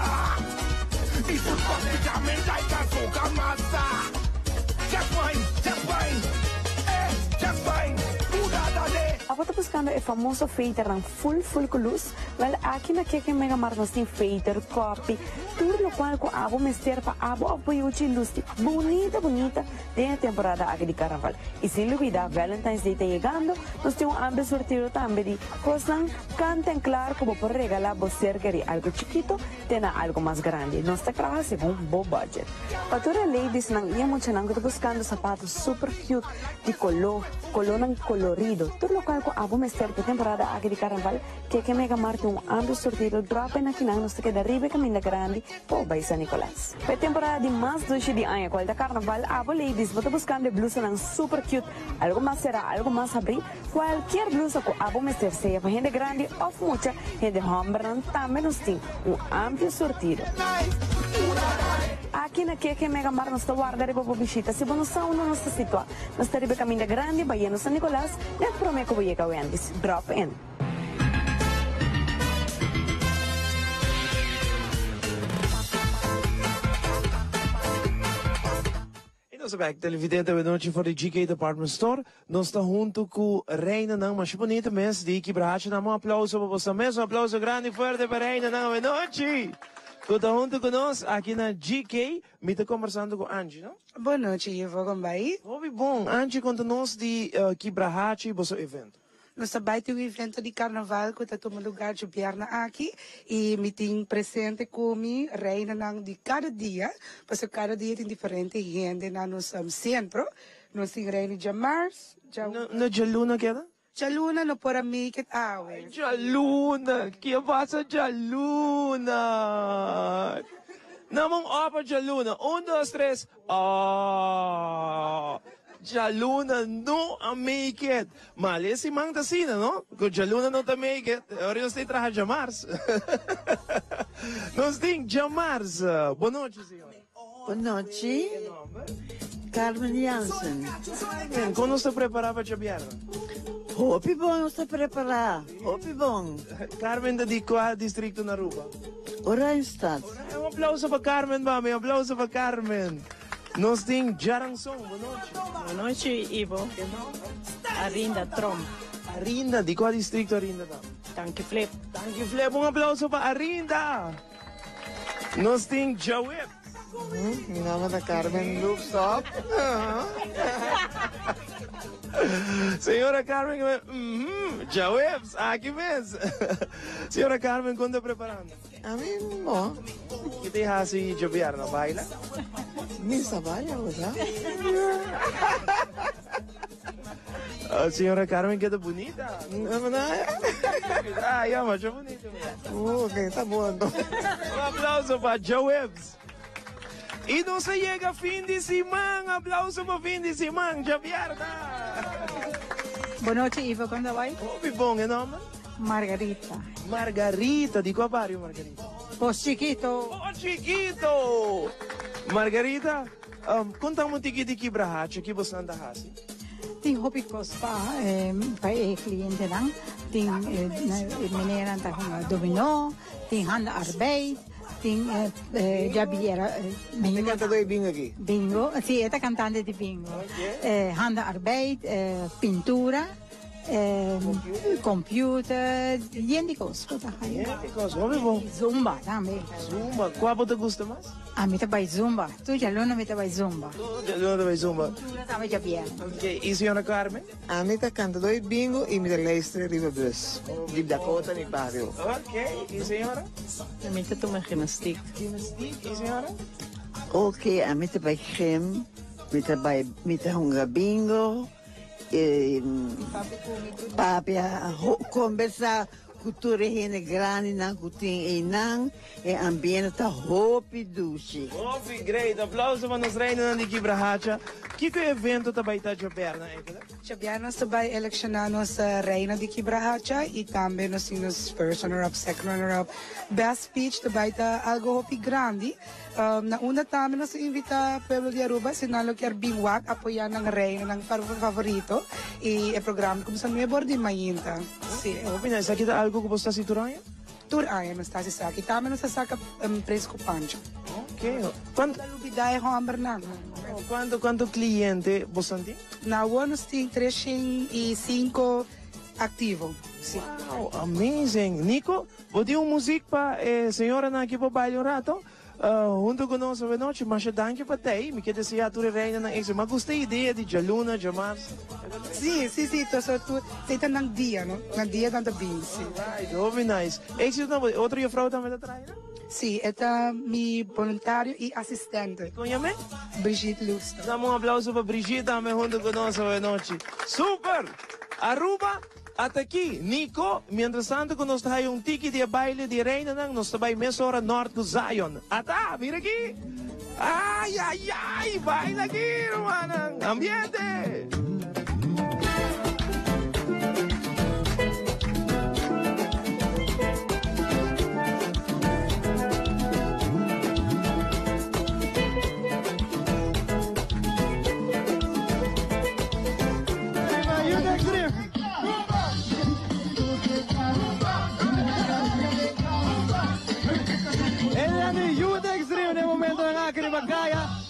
This will got me jamming like a soca master. Just fine, just fine. A você buscando o famoso fader ng full com luz, well, aqui na que Mega Marte nós tem fader, copy, tudo lo qual com abo mester para abo apoio de luz, bonita, tem a temporada aqui de carnaval. E sem dúvida, Valentine's Day está chegando, nós temos amplo sorteio também de coisas, cantem claro que vou regalar você querer algo chiquito, tem algo mais grande. Nós trabalhamos com bom budget. Para todas as ladies nang iya mo siya nang buscando sapatos super cute, de color colorido, tudo lo qual com abo mester de temporada aqui de carnaval, que Mega Marte amplo sorteio drop na kinang nos queda ribe caminho grande po by San Nicolas. Para temporada de mais doce de ano, qual da carnaval, abo ladies, vou buscando blusa nang super cute, algo mais será, algo mais abrir, qualquer blusa com abo mester seja para gente grande ou mucha, gente hombre também nos tem amplo sorteio. Aqui na que Mega Marte nos está guardando para visita, se você não está situado, nós está ribe caminho grande, by San Nicolas, nem prometo que vou antes. Drop in. E nós vamos televidente da noite for the GK Department Store. Nós estamos junto com a Reina não, mas bonita mês de Kibracha. Dá um aplauso para você mesmo, aplauso grande e forte para a Reina não, boa noite. Tu está junto conosco aqui na GK, me está conversando com Angie, não? Boa noite, Ivo, como vai? Muito bom. Angie, conta-nos de Kibracha e o seu evento. Nós vai ter um evento de carnaval que está tomando lugar de Pierna aqui e me tem presente como reina de cada dia, porque cada dia tem diferente gente na nosso centro. Nós temos reina de Mars. No Jaluna queda? Jaluna no para make it away. Jaluna, que passa Jaluna? Namang opa Jaluna. 1, 2, 3. Jaluna no make it. Mali si Mang Tasina, no? Kung Jaluna no ta make it, ora nós tem traha Jamars. Nós tem Jamars. Boa noite, senhor. Boa noite. Carmen Jansen. Como nós está preparado para Jabiarna? Hopi bom, nós está preparado. Hopi bom. Carmen da di qual distrito na Aruba? Oranjestad. Um aplauso para Carmen, mami. Um aplauso para Carmen. Nós temos Jaransong. Boa noite. Boa noite, Ivo. Arinda Trom. Arinda, de qual distrito Arinda tá? Tanquiflip. Tanquiflip, um aplauso para Arinda. Nós temos Jawip. Meu nome é Carmen Loopstop. Senhora Carmen, Jawips, aqui mesmo. Senhora Carmen, quando está preparando? A mim, bom. Que te hace Javier, não baila? Nem trabalha, já. Senhora Carmen, que está bonita. Ah, é, mas é bonita. Ok, tá bom. Um aplauso para Jawips. E não se chega fim de semana, aplauso para fim de semana, Javier. Boa noite, Ivo, quando vai? Muito bom, é nome? Margarita. Margarita, de qual barrio, Margarita? Pos Chiquito. Pos Chiquito! Margarita, conta um tiquito de Kibracha, que você anda assim? Tem hopi kospa, para cliente lang. Tem meneer aan dominó, tem handa arbeid. Ting Javiera. Bingo. Canta doy bingo aqui. Bingo, sì, è cantante di bingo. Handarbeid, pintura, computer, niente cose. Niente cose, come bom? Zumba também. Zumba, qual você gosta mais? A mim também Zumba. Tu já não me também Zumba. Não também Zumba. Pintura também já bien. Ok, e senhora Carmen? A mim tá canta doy bingo e me da leistre River Bus. De Dakota ni barrio. Ok, e senhora? A mim tá tomando gimnastiek. Gimnastiek, e senhora? Ok, a mim tá bij gym, me tá hunga bingo. Papia conversar cultura rene grande na kuting inang e ambiente tá hopi dushi. Hopi, great. Aplauso para nos reinos de Gibrahacha. Que evento também está de perna, Siya nos sabay eleksyonan sa Reina de Gibrahacha e também nos first runner-up, second runner-up. Best speech tabay ta algo hopi grande. Na una também nos invita Pueblo de Aruba, sinalo que Arbingwak, apoiar ng Reina ng favorito e o programa como sa Nuevo de Mayinta. Sí. Hopi na, isa kita algo que você está situando? Tur ay nos está sa kita também nos sasaka Presco Pancho. Okay. Quanto lubiday ho amber na? Quanto cliente você tem? Na nos tem 305 ativo. Sí. Wow, amazing. Nico, pode música para senhora na aqui para baile um rato? Junto com nós hoje noite, mas danke para te. Me quer dizer a tua reina na ex, mas gostei ideia de Jaluna, Jamar. Sim, tô só tu, tem nang dia, no? Nang dia tanto bem. Right, very nice. Ex, outra vrouw também tá atrás, não? Sim, é meu voluntário e assistente. Conhece? Brigitte Luz. Damos aplauso para Brigitte também junto com nós hoje noite. Super! Aruba! Até aqui, Nico, mientras tanto, nós temos ticket de baile de reina, nós também mesora norte do Zion. Ata, mira aqui! Ai, ai, ai! Baila aqui, hermana! Ambiente!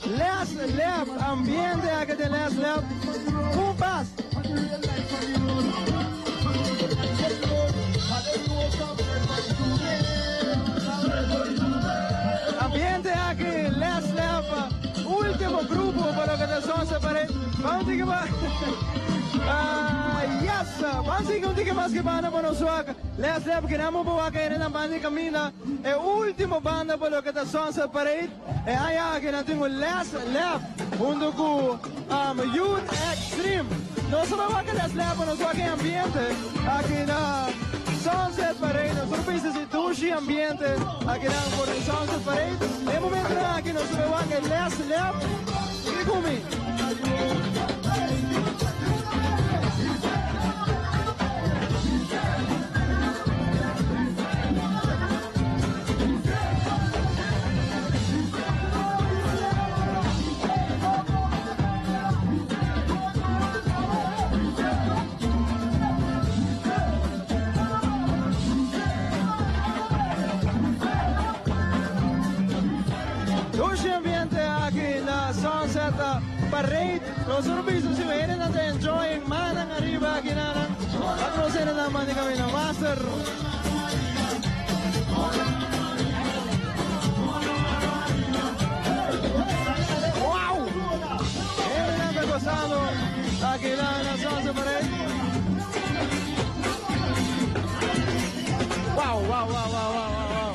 Last lap, ambiente aqui de last lap. Pass. Ambiente aqui, last lap. Último grupo para que te separe. Vamos que vai. Yes, vamos que mais que banda para nós aqui. Last lap que não vou aqui na banda caminha. É o último banda para que te separe. E aí aqui nós temos last lap junto com Youth Extreme. Nós vamos aqui last lap para nós aqui ambiente aqui na Sunset Parade. Nós vamos esse duche ambiente aqui na Sunset Parade. É momento aqui nós vamos aqui last lap. E comigo. Parade, los urbisos si vienen a enjoy manan arriba aquí nada, otros en la mano kami na master. Wow! Vienen gozando aquí la Sunset Parade. Wow, wow, wow, wow, wow, wow.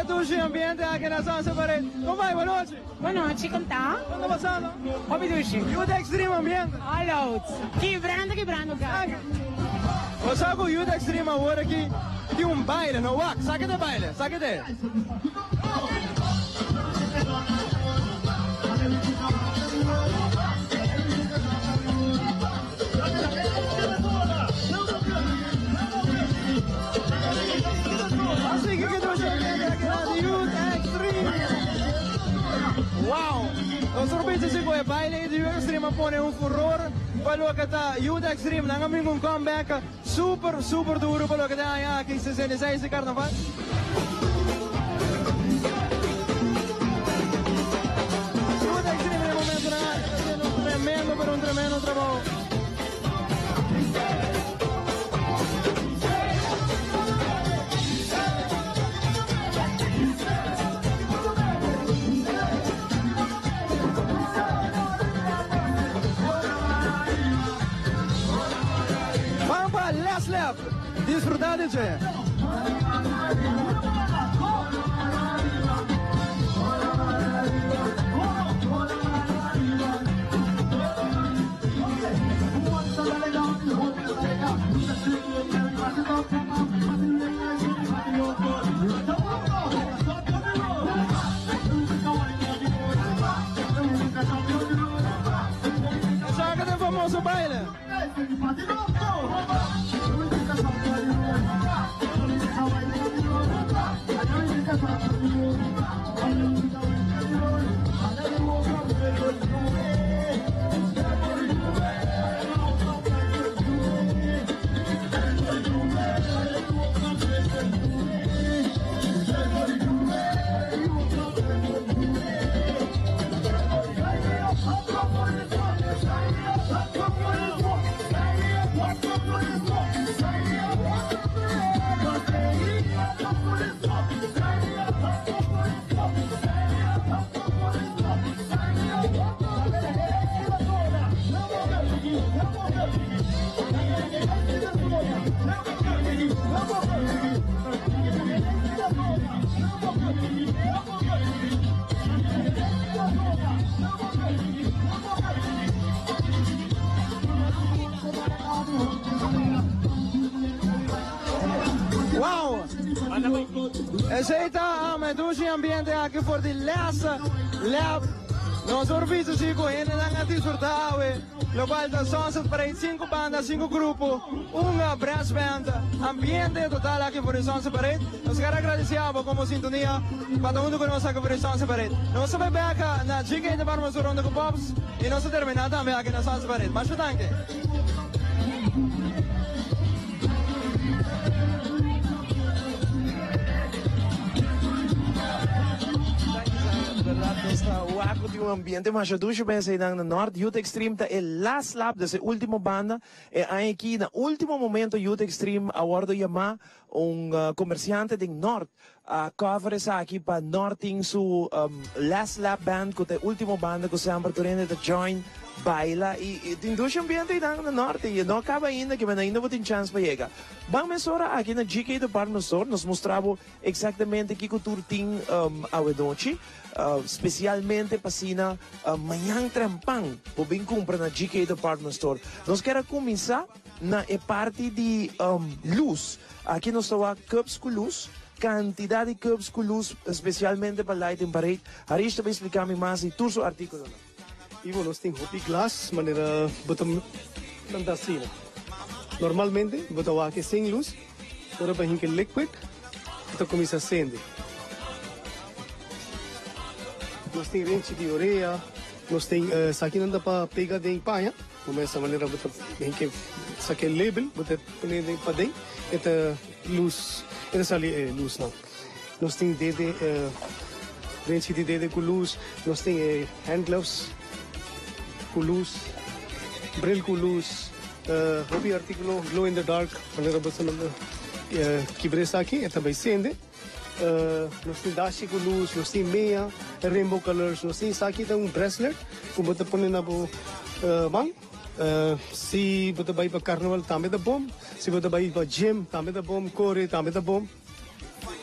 Duche ambiente aqui na Sunset Parade. Como vai? Boa noite. Boa noite, como tá? Quando tá passando? Hobby Duche. Youth Extreme ambiente. Olha, quebrando, cara. Você sabe o Youth Extreme agora aqui tem baile, não? Saque de baile, saque de. Assim que Youth Extreme. Wow! Os urbisos se foi baile e Youth Extreme pone furor Palo kata Youth Extreme nang aming comeback super duro palo kata aqui 66 de carnaval. Youth Extreme no momento na tremendo pero un tremendo trabajo. Last lap, disfrutar de Jay. Saca del famoso baile. Wow! Aceita a Medusi ambiente aqui for the last lap. Nós serviços se correndo na disfrutar, lo qual da Sunset Parade 5 bandas, 5 grupos, uma brass band, ambiente total aqui for the Sunset Parade. Nós quero agradecer como sintonia para todo mundo que nos aqui for the Sunset Parade. Nós vamos ver aqui na GK de Parma Surronda com Pops e nós terminamos também aqui na Sunset Parade. Mas danke. Esta waco de ambiente mas ducho bem sair na Norte Youth Extreme tá é last lap dessa última banda e aqui no último momento Youth Extreme awardo chamar comerciante de Norte a cover essa aqui para Norte em su last lap band que é a última banda que sempre correndo da join baila e tem dois ambientes no Norte e não acaba ainda que ainda vou ter chance para chegar. Vamos agora aqui na GK Department Store nos mostrava exatamente que cultura tem a noite. Especialmente para sina manhã trampang por bem comprar na GK Department Store. Nós queremos começar na parte de luz. Aqui nós temos cups com luz, quantidade de cups com luz, especialmente para lighting parade. Arista vai explicar mais e tudo o artigo. E nós temos hopi glass, maneira botam nanda sina. Normalmente botam aqui sem luz, agora para hinque liquid, então começa a acender. Nós temos rente de orelha, nós temos aqui não dá para pegar dentro panha, começa a maneira de que saque label, botar dentro para dentro, esta luz, essa ali luz não. Nós temos dede rente de dede com luz, nós temos hand gloves com luz, braille com luz, hobby artigo glow in the dark, maneira de que bresa aqui, esta vai acender. Nós temos dashi com luz, nós temos meia, rainbow colors, nós temos aqui bracelet, que você põe na mão. Se você vai para carnaval, também dá bom. Se você vai para gym, também dá bom. Core, também dá bom.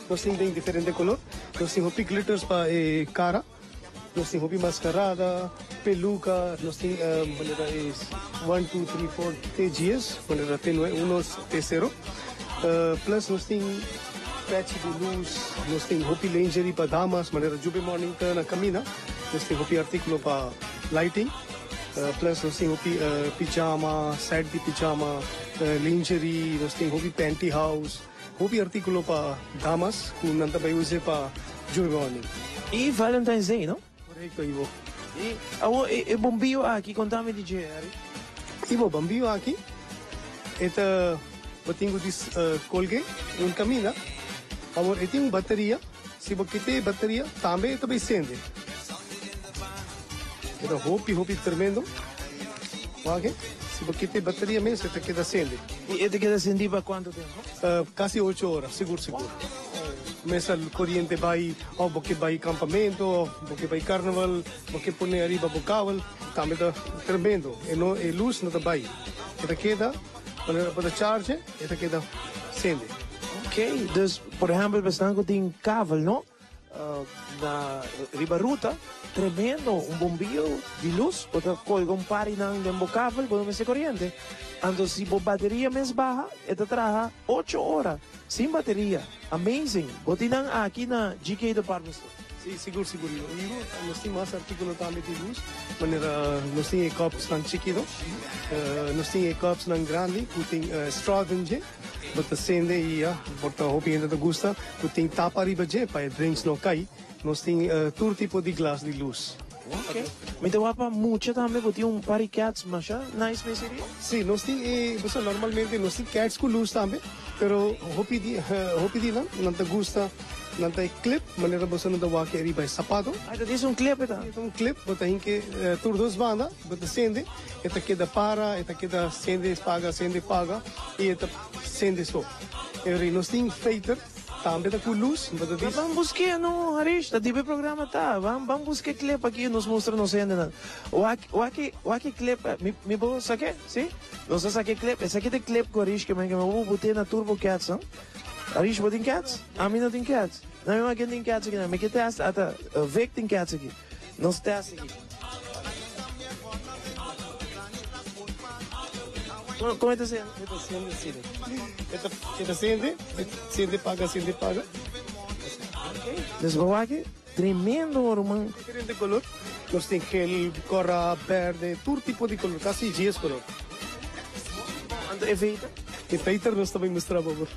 Nós temos diferentes cores. Nós temos glitters para cara. Nós temos mascarada, peluca. Nós temos 1, 2, 3, 4 TGs, maneira tem 1, terceiro. Plus nós temos patch de luz, nós temos hopi lingerie para damas, maneira jube morning na camina, nós temos hopi artigo para lighting, plus nós temos hopi pijama, set de pijama, lingerie, nós temos hopi pantyhose, hopi artigo para damas, que não vai usar para jube morning. E Valentine's Day, não? Correto, Ivo. E bombio aqui, contame de Jerry. Ivo bambio aqui. Eta batingo dis Colgate, un camina. Amor, eti uma bateria. Se você tem bateria, também vai acender. Eta hopi tremendo. Ok? Se você tem bateria mesmo, você queda acende. E ele queda acendido para quanto tempo? Quase 8 horas, seguro. Começa a corrente vai, ou porque vai campamento, porque vai carnaval, porque põe arriba o cabo, também está tremendo. E luz não está vai. Eta queda, para charge, eta queda acende. Ok, dus por exemplo, bastante que tem cabo, não? Na riba ruta, tremendo, um bombillo de luz, porque colga um par de cabo, pode ser corrente. Então, se a bateria mais baixa, ela traga 8 horas, sem bateria. Amazing. Botinang aqui na GK Department Store. Sim, seguro. Nós temos mais artículos também de luz. Maneira, nós temos copos não chiquitos, nós temos copos não grandes, que tem straw dentro, bota acende e bota roupa ainda gosta, que tem tapa arriba de, para drinks não cair. Nós temos todo tipo de glass de luz. Ok. Então, apa mucha também, porque um par de cats, mas já na especiaria? Sim, nós temos, normalmente nós temos cats com luz também, pero hopi di não te gusta. Nanti clip, maneira você não dá o que arriba é sapato. Ah, isso é clip, tá? É clip, bota em que tur duas bandas, bota acende, eta queda para, eta queda acende paga, e eta acende só. E nós temos fader, também tá com luz, bota disso. Vamos buscar no Harish, tá tipo programa tá, vamos buscar clip aqui, nos mostra não sei ainda. O aqui clip, me vou sacar, sim? Não sei sacar clip, esse aqui tem clip com Harish que me vou botar na Turbo Cats, não? Harish, você tem cats? A mim não tem cats. Não, eu tenho cats aqui, não. Mas que testa, até, Vic tem cats aqui. Não se testa aqui. Como é que está sendo? Está acende, paga. Ok. Então, aqui, tremendo, irmão. Diferente color. Nós temos gel, cora, verde, todo tipo de color, quase 10 color. Então, efeito? Efeito, nós também mostramos, amor.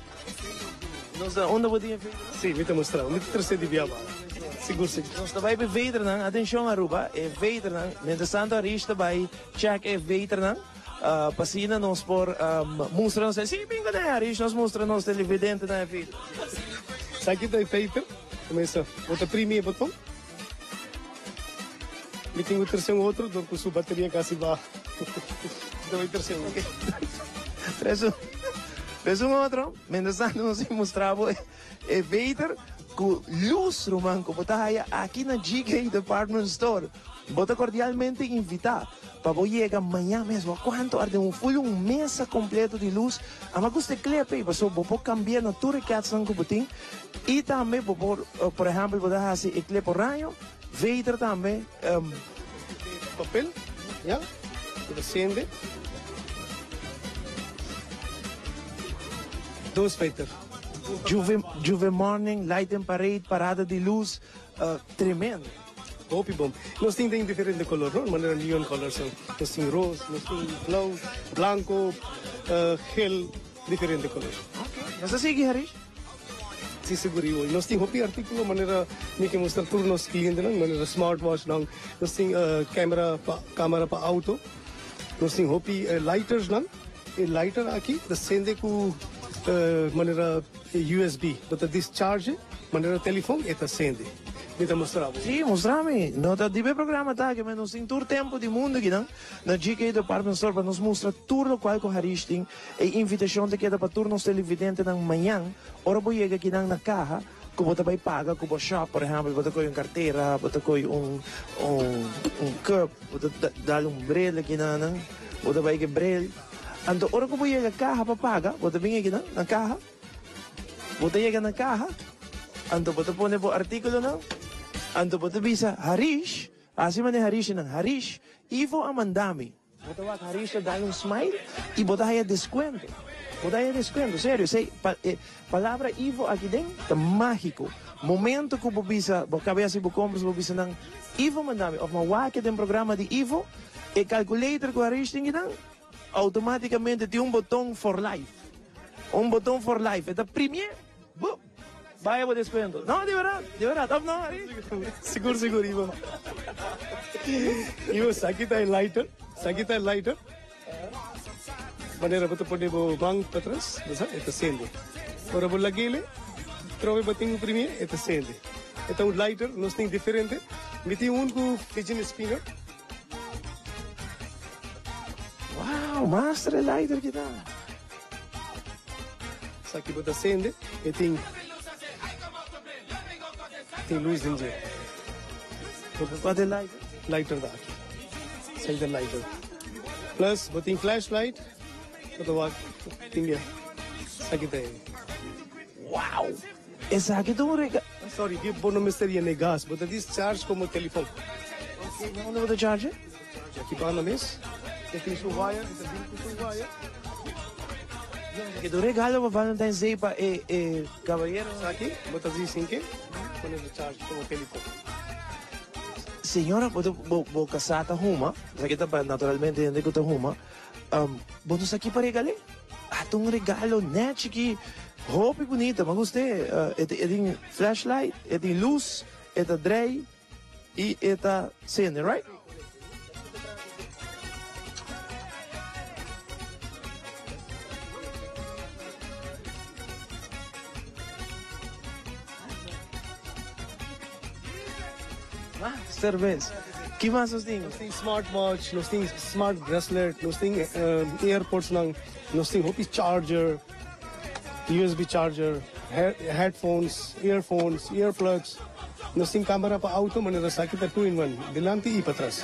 Onde podia ver? Sim, me mostrar. Me trazer de viaba. Seguro. Nós também be veter não. Atenção Aruba, é veter não. Interessante Harish também check é veter não. Passina nós por mostrar nós. Sim, bem que Harish nós mostra nós televidente na veter. Aqui da veter. Começa. Bota primeiro botão. E tem o terceiro outro, do que sua bateria quase vai. Do terceiro. Mas outro, mentre nós mostrava é veter com luz romano, que bota aqui na GK Department Store. Bota cordialmente invitar para você chegar amanhã mesmo. Quanto arde um mesa completo de luz. A mais custa clipe, você pode cambiar na tour que ação que botem. E também, por exemplo, pode fazer o clipe raio, veter também. Papel, já, acende. Dois feitos. Juve Morning, Light and Parade, parada de luz, tremendo. Hopi bom. Nós temos diferentes cores, não? Maneira neon colors. Nós temos rosa, nós temos blau, branco, gel, diferentes cores. Nós seguimos, Harish? Sim, seguro. Nós temos hopi artículo, maneira que mostrar tudo nos clientes, não? Maneira smartwatch, não? Nós temos câmera para auto. Nós temos hopi lighters, não? E lighter aqui, acende com maneira USB, bota discharge, maneira telefone e acende. Me mostrava. Sim, mostrame. Não tá de programa tá que nós tem todo tempo do mundo aqui não. Na GK Department Store para nos mostrar tudo o qual com Harish tem e invitação de queda para turnos televidente na manhã. Ora vou chegar aqui na carro. Que você vai pagar com o shop, por exemplo, você tem uma carteira, você tem cup, você dá brele aqui na, você vai que brele. Então, ora que você chega na carro para pagar, você vem aqui na carro, você chega na carro, então você põe o artículo não, então você visa Harish, assim man Harish não, Harish, Ivo Amandami. Você vai Harish dá smile e você vai desconto. Você vai desconto, sério, sei, palavra Ivo aqui dentro é mágico. Momento que você visa, você cabeça e você compra, você visa não, Ivo Amandami, ou uma wake tem programa de Ivo, e calculator que Harish tem que dar, automaticamente tem botão for life. Botão for life. Então, primeiro, vai o desconto. Não, de verdade. Não, seguro, Ivo. Ivo, aqui está o lighter. Manera betul pode bo bang patras, basa ito sende. Ora bo lagile, trove bating premier ito sende. Ito un lighter, nos ting diferente. Miti un ku fidget spinner. Wow, master lighter kita. Saki bota sende, eting luz dinje. Pode lighter? Lighter da aqui. Sai da lighter. Plus boting flashlight. Ito wag tingya. Saki tayo. Wow. Esa aqui tu rega. Sorry, di bono mister ye gas, but this charge como telefone. Okay, não leva the charger? Aqui para na mes. Tem su wire, ito din ko su wire. Que tu regalo para Valentine's Day pa caballero. Aqui, bota this inke. Pone the charge como telefone. Senhora, bo kasata huma, sa kita pa naturalmente hindi ko ta huma. Bonus aqui para regalar. Atong regalo net que roupa bonita, mas gostei. Tem flashlight, tem luz, tem drei e tem cena, right? Cerveza. Que mais nós temos? Nós temos smartwatch, nós temos smart bracelet, nós temos airpods, nós temos hopi charger, USB charger, headphones, earphones, earplugs. Nós temos câmera para auto, maneira aqui está 2-in-1, delante e para trás.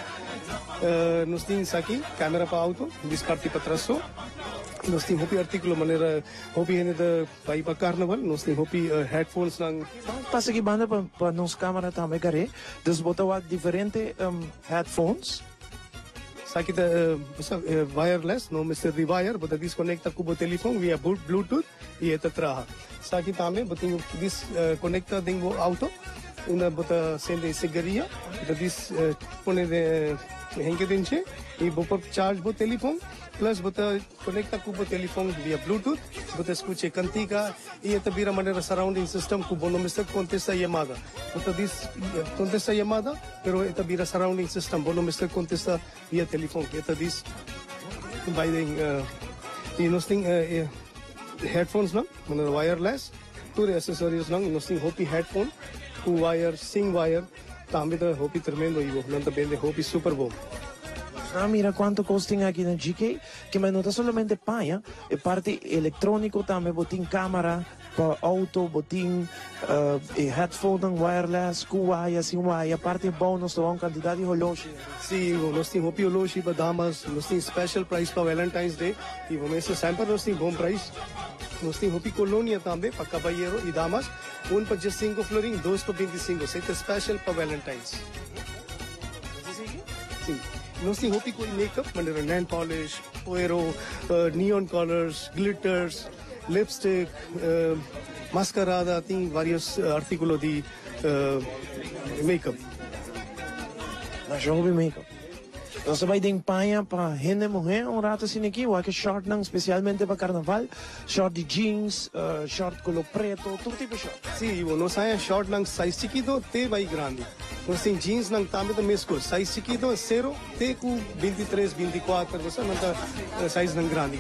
Nós temos aqui câmera para auto, disparte para trás só. Nós temos hopi artículo maneira hopi ainda para ir para carnaval, nós temos hopi headphones nang. Passa aqui banda para nos câmera também care, dus botar diferente headphones. Aqui está wireless, não Mr. Rewire, bota desconecta com o telefone via Bluetooth e é traha. Aqui também botinho desconecta com o auto, uma bota sende cigaria, bota pone de henge denche e bota charge bo telefone. Plus bota conecta com o telefone via Bluetooth, bota escuche cantica e esta vira maneira surrounding system com bono mister contesta chamada. Bota contesta chamada, pero esta vira surrounding system bono mister contesta via telefone. Esta by the e nós tem headphones não, maneira wireless, tudo accessories não, nós tem hopi headphone, com wire, sing wire, também da hopi tremendo e não também de hopi super bom. Mira quanto costing aqui na GK, que mas não está somente paia, é parte eletrônico também, botim câmera para auto, botim headphone wireless, com wire, sem wire, parte bom, nós temos uma quantidade de relógio. Sim, nós temos hopi relógio para damas, nós temos special price para Valentine's Day, e vamos sempre nós temos bom price. Nós temos hopi colônia também para caballeiro e damas, para 15 florin, 2 para 25, isso é special para Valentine's. Sim. Nós temos hopi com makeup, maneira nail polish, poero, neon colors, glitters, lipstick, mascarada, tem vários artículos de makeup. Mas eu vou makeup. Nós vai ter panha para gente mulher um rato assim aqui, o que short não especialmente para carnaval, short de jeans, short color preto, todo tipo de short. Sim, nós temos short não size chiquito, até vai grande. Nós temos jeans não também da mesma size chiquito, 0, até com 23, 24, nós não size não grande.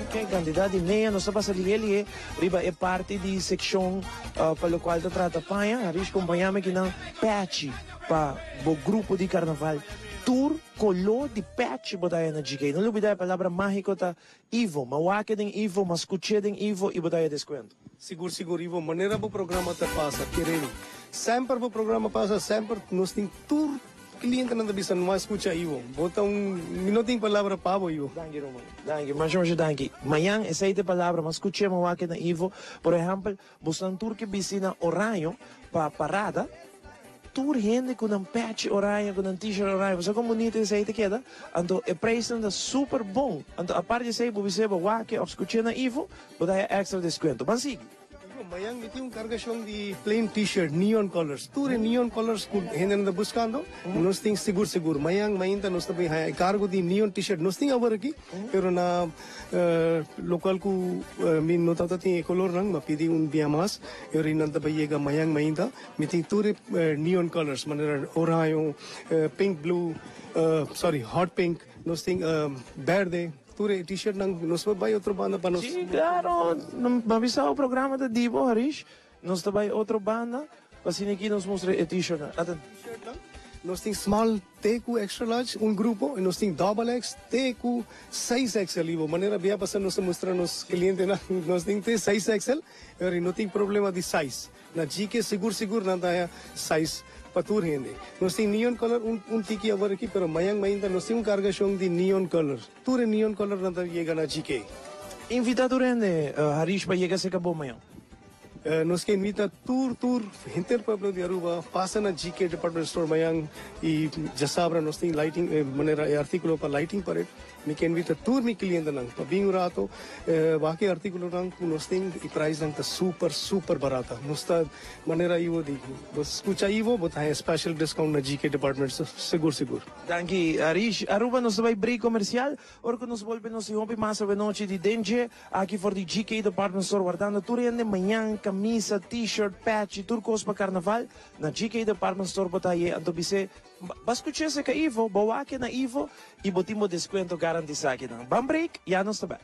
Ok, quantidade meia, nós passa ali ele riba é parte de seção para o qual trata panha, a gente acompanhamos aqui na patch para o grupo de carnaval. Tour color de patch bodaya na GK. Não lhe a palavra mágica tá Ivo, mawake den Ivo, mascuche den Ivo e bodaya desconto. Seguro Ivo, maneira o programa tá passa, querendo. Sempre o programa passa, sempre nós tem tour cliente não bisa não escuta Ivo. Bota minutinho palavra para Ivo. Danke Roman. Danke, mas danke. Manhã essa é palavra, mascuche mawake den Ivo. Por exemplo, buscan tour que bisina horário para parada. Tour gente com um patch horário, com um t-shirt horário, você como bonito isso aí te queda, então o preço é super bom, então a parte disso aí você vai wake, escutar na Ivo, vou dar extra desconto, mas sim. Mayang iti yung cargação de plain t-shirt, neon colors. Tudo neon colors que gente anda buscando. Nós temos seguro. Mayang mainta nós também cargo de neon t-shirt. Nós temos agora aqui, pero na local ko min nota tem color lang mapidi dia mas. Eu rin nanta bayega mayang mainta. Meeting tudo neon colors, maneira orange, pink, blue, hot pink. Nós temos verde, ture t-shirt nang nos vai outra banda para nos. Sim, claro. Mabisa o programa da Divo, Harish. Nós também outra banda. Assim aqui nos mostra a t-shirt. Nós temos small TQ extra large, grupo, e nós temos double X, TQ 6XL. De maneira bem para nós mostrar nos clientes, nós temos 6XL, e não tem problema de size. Na GK seguro não dá size para tur rende. Nós temos neon color, tiki agora aqui, pero mayang ainda nós temos cargação de neon color. Tur neon color não dá chega na GK. Invitado rende, Harish, para chegar se acabou amanhã. Nos que invita tour hinter pueblo de Aruba pasa na GK department store mayang e já sabra nos tem lighting maneira artículo para lighting para me que invita tour mi cliente nang pabing rato baki artículo nang nos tem e price nang ta super barata nos ta maneira ivo di escucha ivo but hay special discount na GK department seguro. Danke, Harish. Aruba nos vai break comercial, orco nos volvemos e rompe massa de noite de Denje aqui for the GK department store guardando tour rende manhã camisa, t-shirt, patch, turcos para carnaval, na GK Department Store botaye, anto bise, bascuche se ka Ivo, bawake na Ivo, e botimo descuento garantisa aqui na. Bam break, ya nos tabi.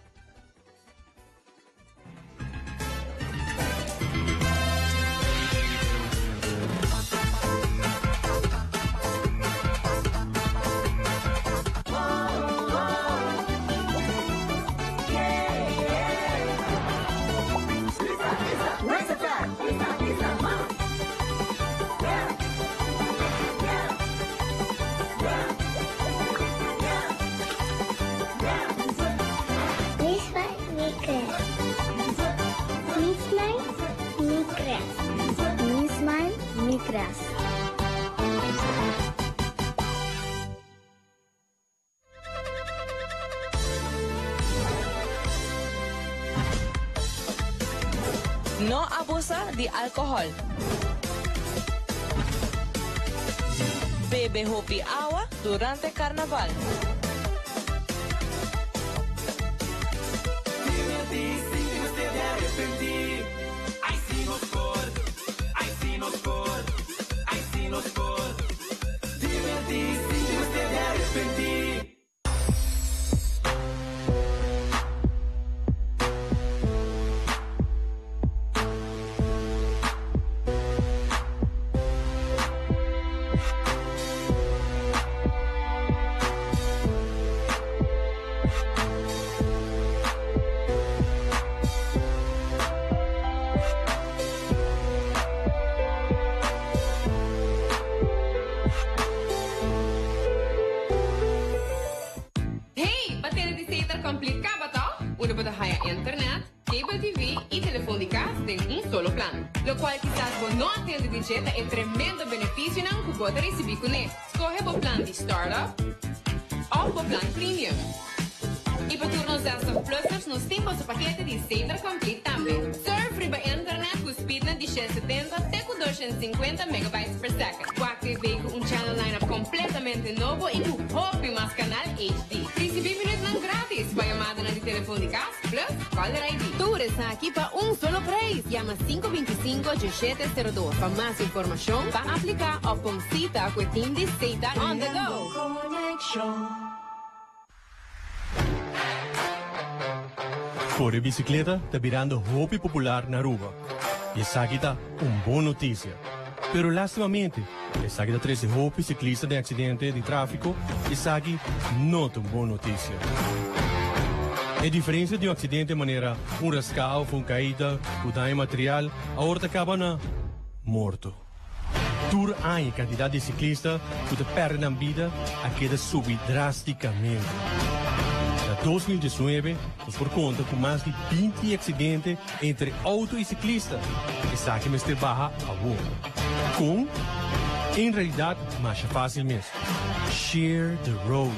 No abusa de alcohol. Bebe hopi agua durante carnaval. Internet, cable TV y telefónica en un solo plan. Lo cual quizás vos no atiende de jet es tremendo beneficio en que puede recibir con él. Escoge el plan de Startup o el plan Premium. Y para turnos de estos pluses nos tenemos el paquete de Saver Complete también. Surf riba internet con speed de 1070 até com 250 megabytes per second. Qualquer veículo channel lineup completamente novo e com hobby mais canal HD. 30 minutos grátis para llamada de telefone de casa plus Caller ID. Tú está aqui para solo preço. Llama 525-1702 para mais informação, para aplicar ou com cita com o team de Seta on the go. Corre bicicleta está virando hobby popular na Aruba. E essa aqui está boa notícia. Pero lastimamente, essa aqui está 13 hobby ciclistas de acidente de tráfico. Essa aqui não é uma boa notícia. A diferença de acidente de maneira rascal, uma caída, o dano material, a horta acaba na morto. Tur há quantidade de ciclistas que perdem a vida, a queda sube drasticamente. Em 2019, nos por conta com mais de 20 acidentes entre auto e ciclista. Essa aqui me barra a boa. Com, em realidade, mais fácil mesmo. Share the road.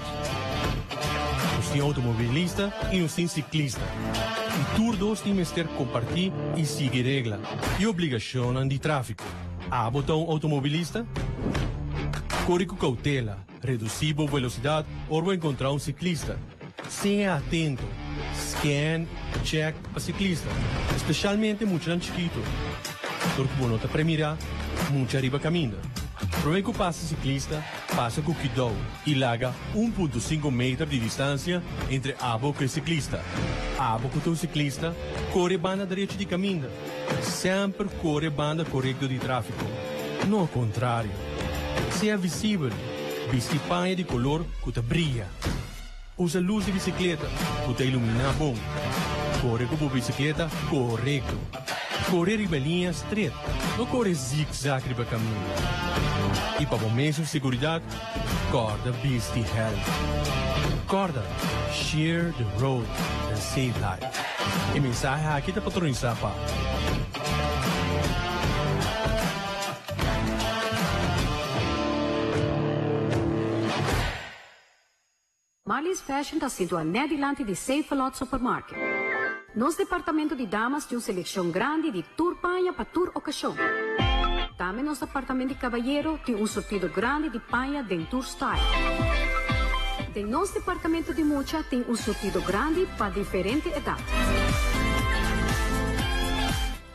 Nós temos automobilista e nós temos ciclista. E todos temos que compartilhar e seguir regra e obrigação de tráfego. A botão automobilista, corre com cautela, reduzir a velocidade ou encontrar ciclista. Seja atento, scan, check para ciclista, especialmente muito chiquito, porque você não está para mirar, muito arriba caminha. Provei que passa ciclista, passa com cuidado e larga 1,5 metros de distância entre abo e ciclista. Abo com o ciclista, corre banda direita de caminho. Sempre corre banda correta de tráfego. Não ao contrário. Se é visível, veste panha de color que te brilha. Usa luz de bicicleta que te ilumina bom. Corre com a bicicleta correto. Correr em linha estreita, não corre zig-zag de caminho. E para o mesmo segurança, corda veste helm. Corda, share the road and save life. E mensagem aqui da patronizar para Marlies Fashion está situado delante de Safe Lot Supermarket. Nos departamento de damas tem uma seleção grande de tour panha para tour ocasião. Também nos departamento de cavalheiro tem um sortido grande de panha de tour style. De nos departamento de mocha tem um sortido grande para diferentes idades.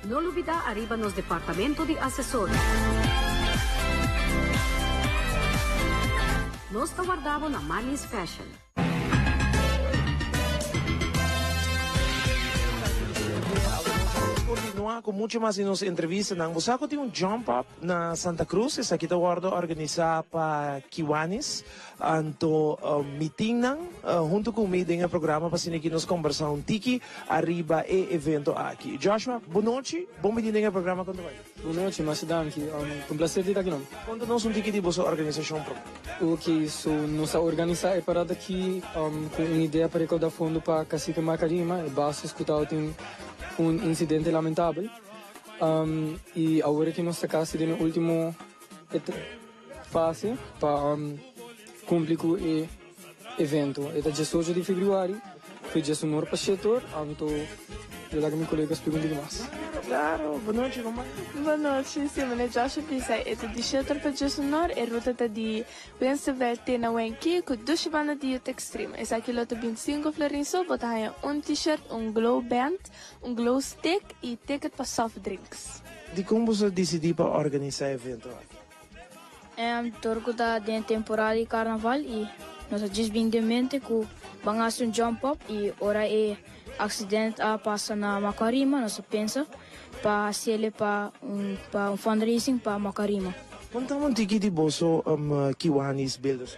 Não olvida arriba nos departamento de acessórios. Nós guardamos na Marlies Fashion. Continuar com muito mais em nossa entrevista. Você tem um jump up na Santa Cruz, essa aqui está organizada para Kiwanis. Então, meeting junto com o meeting no programa para que nós conversar um tiki arriba e evento aqui. Joshua, boa noite. Bom meeting no programa quando vai. Boa noite, mas danke. Um prazer de estar aqui. Conta-nos um tiki de vossa organização. O que nós organizamos é para daqui com uma ideia para recaudar fundo para Cacique Macarima e basta escutar tem um incidente lamentável e agora que nós estamos na última fase para cumprir com o evento. É 18 de fevereiro, foi 19 para o setor, então eu lá que meus colegas perguntam mais. Claro, boa noite, como é? Boa noite, sim, meu nome é Joshua Pisa, é de setor para 19 e ruta de Wensevelte na Wenki, com 2 bandas de Youth Extreme. Essa aqui lota 25 florinso, botar um t-shirt, um glow band, um glow stick e ticket para soft drinks. De como você decidiu para organizar o evento? Torco da temporada de carnaval e nós desvindamente que vamos um jump up e ora é acidente a passa na Macarima, nós pensa para ser para um fundraising para Macarima. Quanto um tiki de bolso Kiwanis Builders?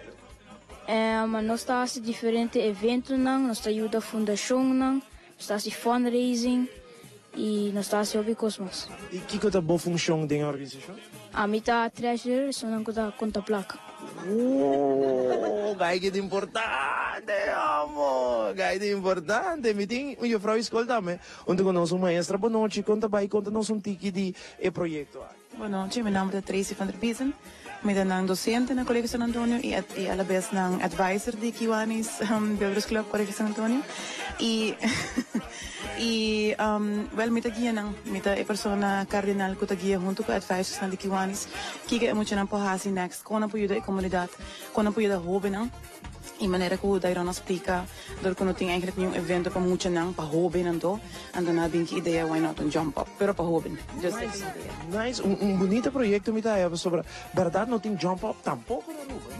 Nós estamos em diferentes eventos, nós estamos a fundação, nós estamos em fundraising e nós estamos em Cosmos. E que é a boa função da organização? A mim está treasurer, só não conta placa. Gaide importante, amo! Gaide importante. Me tem uma frau escolta-me. Onde conosco uma maestra, boa noite, conta-nos um tiki de projeto. Boa noite, meu nome é Tracy van der Biesen. Ik ben docent na Collegio San Antonio e alabes ng advisor di Kiwanis Builders Club Collegio San Antonio. Well, mita giya ng mita persona cardinal ko tagiya junto ko advisors ng di Kiwanis. Kika mo siya ng pohasi next. Kung na po yun komunidad, kung na po yun hobe ng in maneira que o Dairon explica, door ko nating eigenlijk yung evento pa mucha nang pahobe nanto, ando na din ki ideia why not on jump up, pero pahobe. Just nice, bonito proyecto mi tayo sobre verdad no ting jump up tampoco na lupa.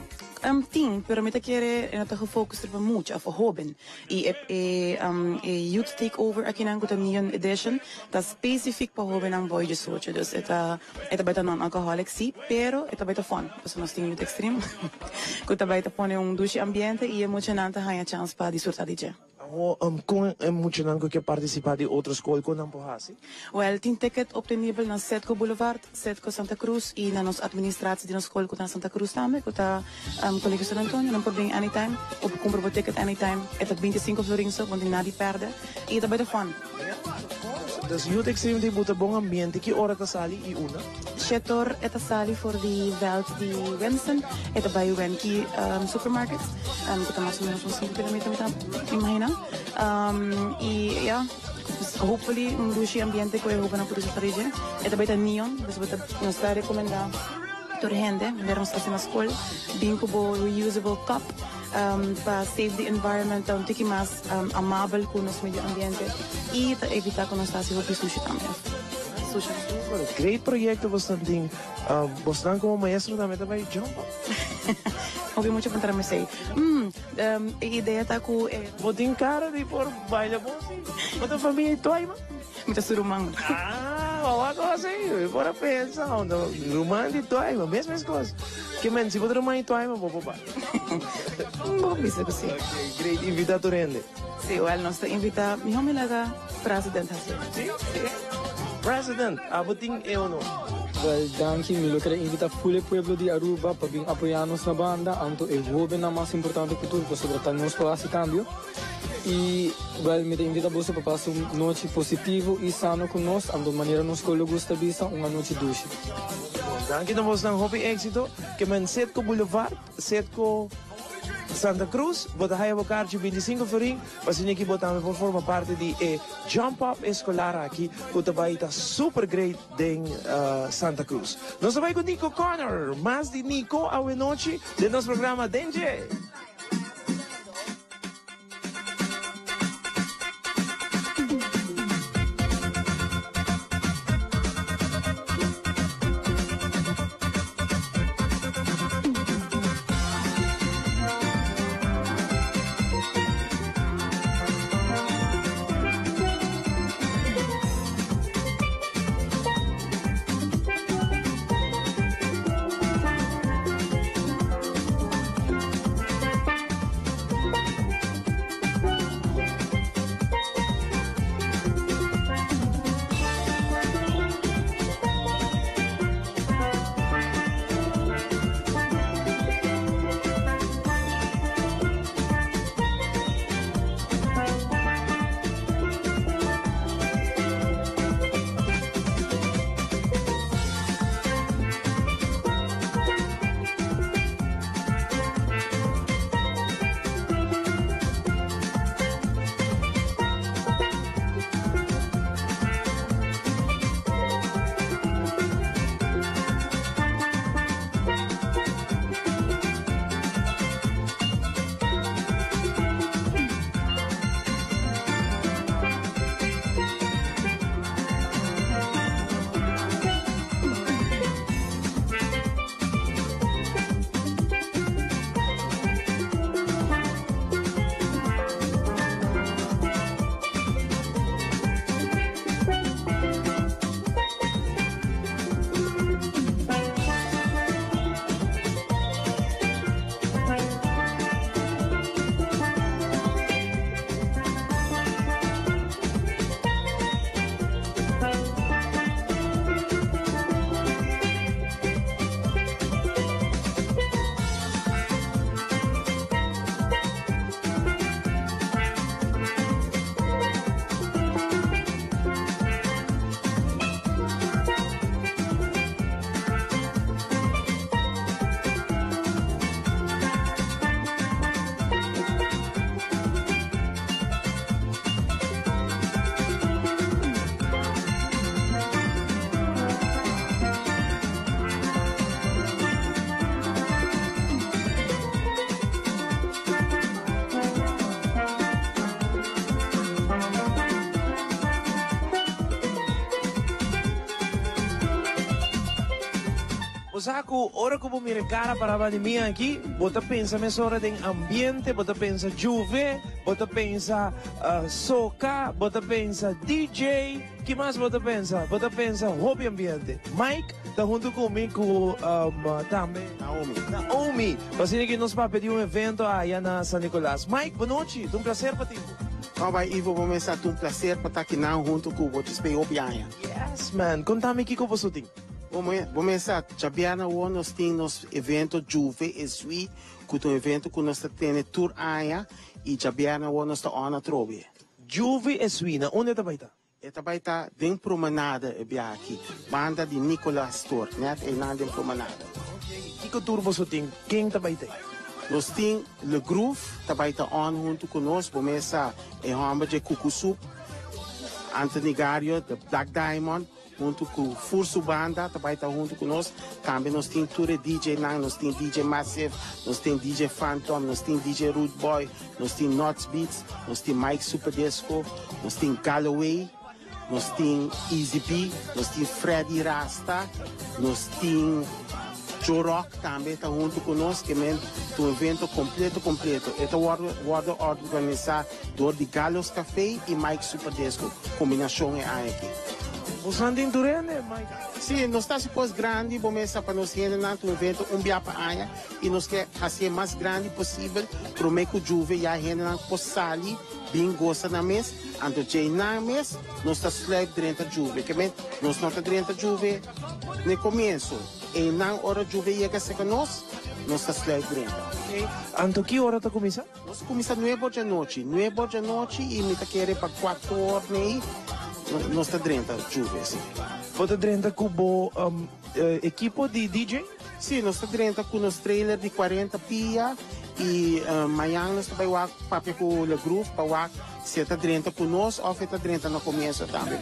Ting, pero mita quiere nata gefocust pa mucha of hoben. Youth takeover aqui nang kuta neon edition, ta specific pahobe nang boy just so dus eta baita non-alcoholic si, pero eta baita fun. So nós ting youth extreme. Kuta baita pone dushi ambiente e mucha nanta hanya chance pa disfrutar de dia. Kung mucho nang que participar de outros escola com não porrasi? Well, tem ticket op de nível na Setco Boulevard, Setco Santa Cruz e na nos administratie de nos escola com Santa Cruz também, com a Collegio San Antonio, não pode vir anytime, ou comprar o ticket anytime, é 25 florinhos, quando nada perde, e é bem fun. Dus youth extreme de buta bom ambiente, que hora tá sali e una? Setor eta sali voor die veld die wensen, eta bij Wenki supermarket, kita mais ou menos uns 5 kilometer imagina. E ja, hopefully um dushi ambiente ko eu na por essa região. Eta baita neon, dus bota nos vai recomendar toda gente, vamos fazer uma escola, bem como reusable cup. Para save the environment, um tiki mais amável com o nosso meio ambiente e evitar que nós façamos o sushi também. sushi. Great proyecto você tem. Você tem como maestro também vai jump up. Ouvi muito perguntar me sei. A ideia tá com Você tem cara de por baile bom sim. Você família tua irmã? Muita surumang. Uma coisa aí, bora pensar, rumã de tua irmã, mesma coisa. Que men, se você rumã de tua irmã, vou poupar. Bom, bisa ko si. Okay, great, invita tu rende. Si, well, nós invita, mi homem laga president hasil. Si, president, abuting eu no. Well, danke, mi lo quero invitar full pueblo de Aruba para vir apoiar-nos na banda, anto é o na mais importante que tudo, para sobretar nos para esse cambio. E, well, me invita você para passar uma noite positivo e sano conosco, de maneira nos que gosta de uma noite dulce. Danke na você, hopi éxito, que men set ko Boulevard, set ko Santa Cruz, bota aí o card 25 florin, para se que botar por forma parte de Jump Up escolar aqui, que também está super great em Santa Cruz. Nós vamos com Nico Connor, mais de Nico a noite de nosso programa Dengue. Saco, ora que vou me cara para a pandemia aqui, bota pensa mesora em ambiente, bota pensa juve, bota pensa soca, bota pensa DJ, que mais bota pensa? Bota pensa hobby ambiente. Mike, tá junto comigo também. Naomi. Assim que nós vamos pedir evento aí na San Nicolás. Mike, boa noite, um prazer para ti. Vai, Ivo, vou começar um prazer para estar aqui junto com vocês para opiar. Yes, man. Conta-me o que você tem. Vamos começar. Jabiana, nós temos evento Juve e Sui, que é um evento que nós temos tour aia e Jabiana, nós estamos na trove. Juve e Sui, onde está baita? Está baita dentro promenada aqui, banda de Nicolas Store, né? É na dentro promenada. E que tour você tem? Quem está baita? Nós temos Le Groove, está baita junto conosco, vamos começar em Hamba de Cucusup, Anthony Gario, The Black Diamond, junto com o Furso Banda, também está junto conosco. Também nós temos Ture DJ Nang, nós temos DJ Massive, nós temos DJ Phantom, nós temos DJ Rude Boy, nós temos Knots Beats, nós temos Mike Super Disco, nós temos Galloway, nós temos Easy B, nós temos Freddy Rasta, nós temos Joe Rock também está junto conosco, que é um evento completo. Este guarda organizado de Galos Café e Mike Superdesco, combinação é aqui. Você anda em Durene, Mike? Sim, nós estamos suposto grande, vamos para nós ir um evento, biapa aia, e nós queremos fazer mais grande possível, para o meio que o juve já ainda possali, bem gosta na mês, anto já na mês, nós estamos slave dentro da juve, que nós não estamos dentro da juve no começo, e na hora juve chega a nós estamos slave dentro. Anto que hora está começando? Nós começamos 9 da noite, e me está querendo para 4 horas, nós estamos dentro da juve, assim. Você dentro com equipo de DJ? Sim, nós estamos dentro com os trailers de 40 pia e amanhã nós vamos para com o Groove para se está dentro com nós ou se está dentro no começo também.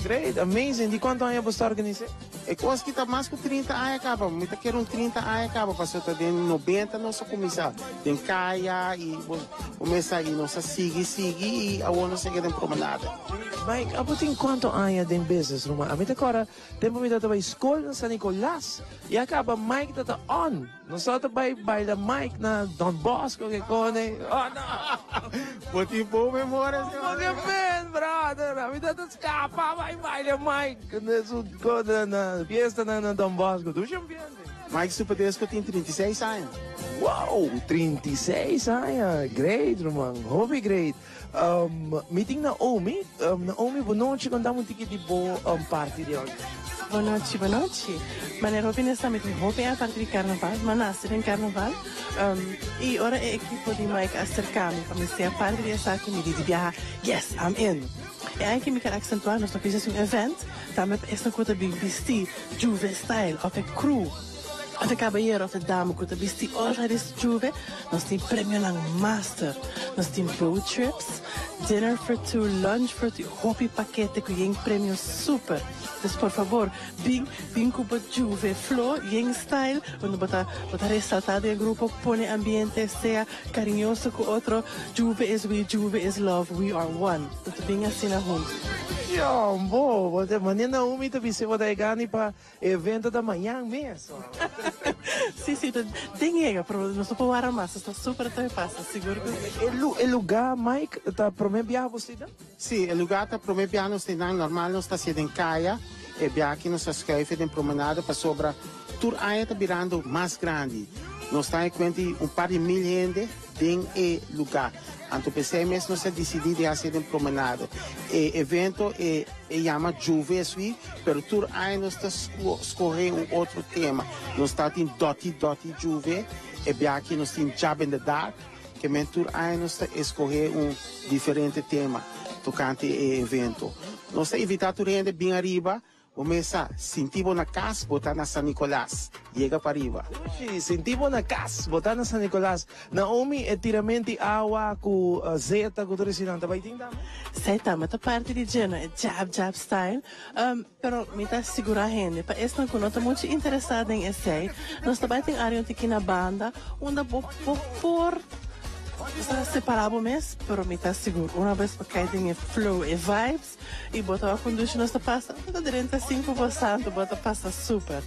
Great, amazing. De quanto anos você está organizando? É coisa que está mais que 30 anos acaba. Eu quero 30 anos acaba, para você ter 90 nós começar. Tem caia e começar e nós sigue e a outra segue em promenada. Mike, a tem quanto anos de business, Roma? A mim agora, tempo me dá para escola na San Nicolás e acaba Mike está on. Nós só vai da Mike na Don Bosco que cone. Oh não! Pode ir boa memória, senhor. Pode bem, brother. A mim dá para escapar, vai da Mike na fiesta na Don Bosco. Tu champion. Mike Superdesco tem 36 anos. Wow, 36 anos. Great, Roman. Hobby great. Meeting Naomi. Naomi, boa noite. Contamos um ticket de boa party de hoje. Boa noite. Mas eu penso também que vou a partir de carnaval, mas nascer em carnaval. E agora a equipe de Mike acercar-me para me ser a parte dessa que me diz, yes, I'm in. E aí que me quero acentuar, nós fizemos um evento, também esta coisa de vestir, juve style, of a crew. Of a caballeiro, of a dame, que vestir hoje desse juve, nós temos prêmio na Master, nós temos road trips, dinner for two, lunch for two, hopi paquete que tem prêmio super. Então, por favor, bem com o juve flow, tem style, quando botar ressaltado em grupo, põe ambiente, seja carinhoso com outro, juve is we, juve is love, we are one. Então, bem assim na junto. Bom, amanhã Naomi também se vai ganhar para evento da manhã mesmo. Sim, tem para nós não parar mais, está super fácil, seguro que o lugar, Mike, está prometendo você? Sim, o lugar está prometendo você normal, nós está sendo em caia, e bem aqui nós escreve em promenada para sobra, tur aí está virando mais grande. Nós estamos com par de mil gente dentro do lugar. Então, pensei mesmo nós decidimos fazer em promenada. O evento chama Juve, mas tur aí nós estamos escolhendo outro tema. Nós estamos em Dotty Juve, e bem aqui nós temos Job in the Dark, que tur aí nós estamos escolhendo diferente tema tocante o evento. Nós estamos evitando gente bem arriba. Começa, sentimos na casa, botar na San Nicolás. Chega para arriba. Sentimos na casa, botar na San Nicolás. Naomi, é tiramento água com zeta, com tudo isso. Vai ter também? Zeta, mas a parte de Geno é jab style. Pero me está segura a gente. Para isso, não estou muito interessada em esse. Nós também temos área aqui na banda, onde por está separado mesmo, pero me está seguro. Uma vez para cair em flow e vibes, e botar a condução nesta passa, bota 35%, bota passa super.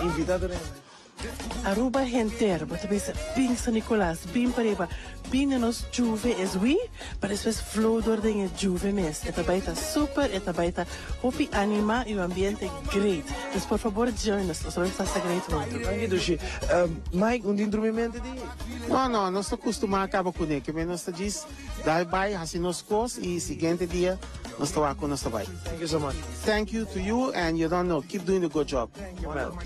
Invitado, né? Aruba inteira, bota bem San Nicolás, bem para bem nos juve es we, para depois flow door de juve mesmo. Esta baita super, esta baita hopi anima e o ambiente é great. Então, por favor, join us, nós vamos estar great muito. Mike, instrumento de? Não, nós estamos acostumados a acabar com ele, que nós diz, vai, assim nos coisas, e seguinte dia, nós estamos com nós vai. Thank you so much. Thank you to you, and you don't know, keep doing a good job.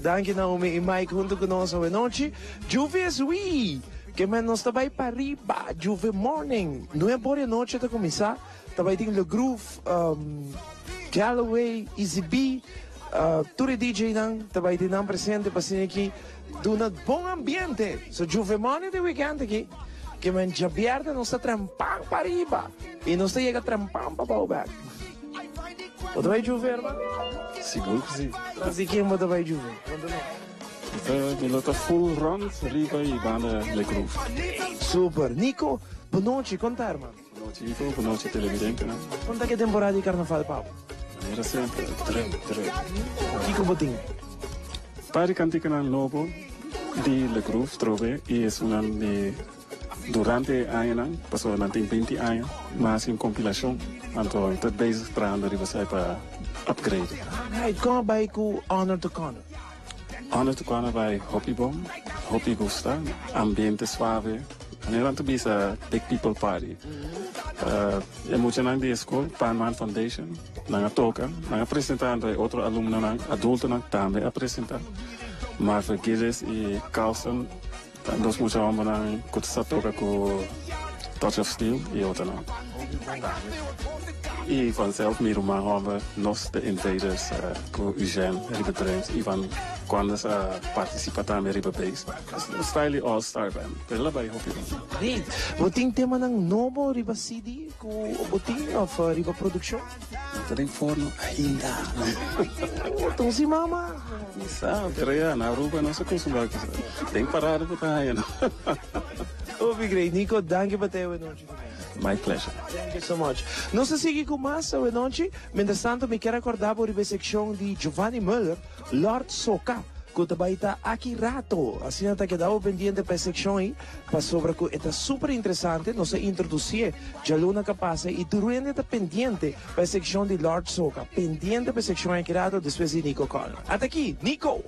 Thank you, Naomi e Mike, junto conosco hoje noite. Juve es we! Que nós também para arriba, Juve Morning. Não é por a noite para começar. Também tem o Groove, Galloway, Easy B, tudo DJ também tem presente para ser aqui. Do um bom ambiente. So Juve Morning de weekend aqui. Que já vierde nós está trampando para arriba. E nós chega trampando para o back. Você vai Juve, irmão? Seguro que sim. Assim que você vai Juve? We laten full run, arriba e bana le groove. Super. Nico, boa noite, contar, mano. Boa chico, conosce televidente, né? Quanto que temporada de carnaval, Pablo? Maneira sempre, tre. Kiko Boting. Pari cantica na novo di Le Groove trove e es una de durante año passou na tem 20 anos, mas em compilação, então tot bezig traan dat we para upgrade. Hey, kom bij ku Honor to Corner. Honor to Corner bij Hoppybom, Hoppy Gusta, ambiente suave. Nederland to be a big people party. Emocional de school, Panman Foundation, nanga toca, nanga apresentar entre outro aluno nang adulto nang também apresentar. Mas vergis e Carlson, nós moeten allemaal nang kutsa toca com Touch of Steel e outra não. E vanzelf meer om aan nós de invaders com Eugene, Ribe Dreams, e van quando se participa também Ribe Bass. Style all-star band, pela bij Hoppy. Great. Boting tema ng novo Riba CD ku Boting of Riba Production? Tading forno ainda. Itong si Mama. Isa, pero yan, narupa na sa kusubag. Tem parada po tayo. Obi great. Nico, danke ba tayo, My pleasure. Thank you so much. Não se sigue com mais hoje noite. Mientras tanto, me quero acordar por a secção de Giovanni Müller, Lord Soca, que também está aqui rato. Assim, até que dá o pendiente para a secção aí, para sobre que está super interessante. Não se introduzir já luna capaz e durante está pendiente para a secção de Lord Soca. Pendiente para a secção aqui rato, depois de Nico Corner. Até aqui, Nico!